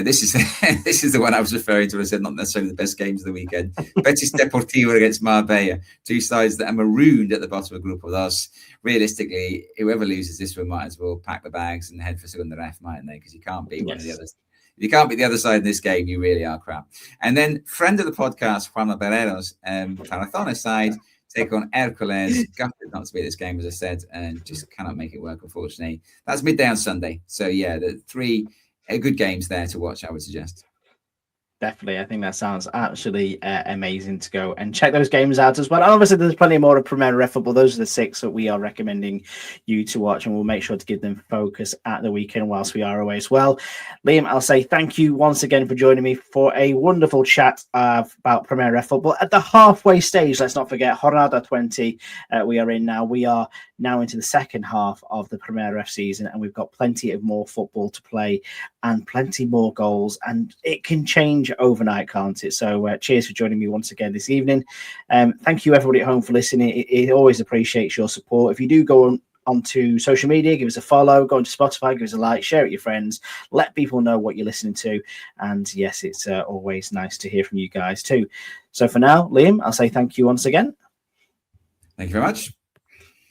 S2: This is the one I was referring to when I said not necessarily the best games of the weekend. Betis Deportivo against Marbella, 2 sides that are marooned at the bottom of Grupo Dos. Realistically, whoever loses this one might as well pack the bags and head for Segunda Ref, mightn't they? Because you can't beat one of the others. If you can't beat the other side in this game, you really are crap. And then friend of the podcast, Juan Barreros, Tarazona side, take on Hércules. Gutted not to be at this game, as I said, and just cannot make it work, unfortunately. That's midday on Sunday. So, yeah, the 3 good games there to watch, I would suggest.
S1: Definitely. I think that sounds absolutely amazing to go and check those games out as well. And obviously, there's plenty more of Primera football. Those are the 6 that we are recommending you to watch, and we'll make sure to give them focus at the weekend whilst we are away as well. Liam, I'll say thank you once again for joining me for a wonderful chat about Primera football. At the halfway stage, let's not forget, Jornada 20 we are in now. We are now into the second half of the Primera F season, and we've got plenty of more football to play and plenty more goals, and it can change overnight, can't it? So cheers for joining me once again this evening. Thank you everybody at home for listening. It always appreciates your support. If you do go onto social media, give us a follow, go onto Spotify, give us a like, share it with your friends, let people know what you're listening to. And yes, it's always nice to hear from you guys too. So for now, Liam, I'll say thank you once again.
S2: Thank you very much.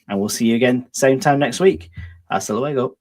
S1: And we'll see you again same time next week. Hasta luego.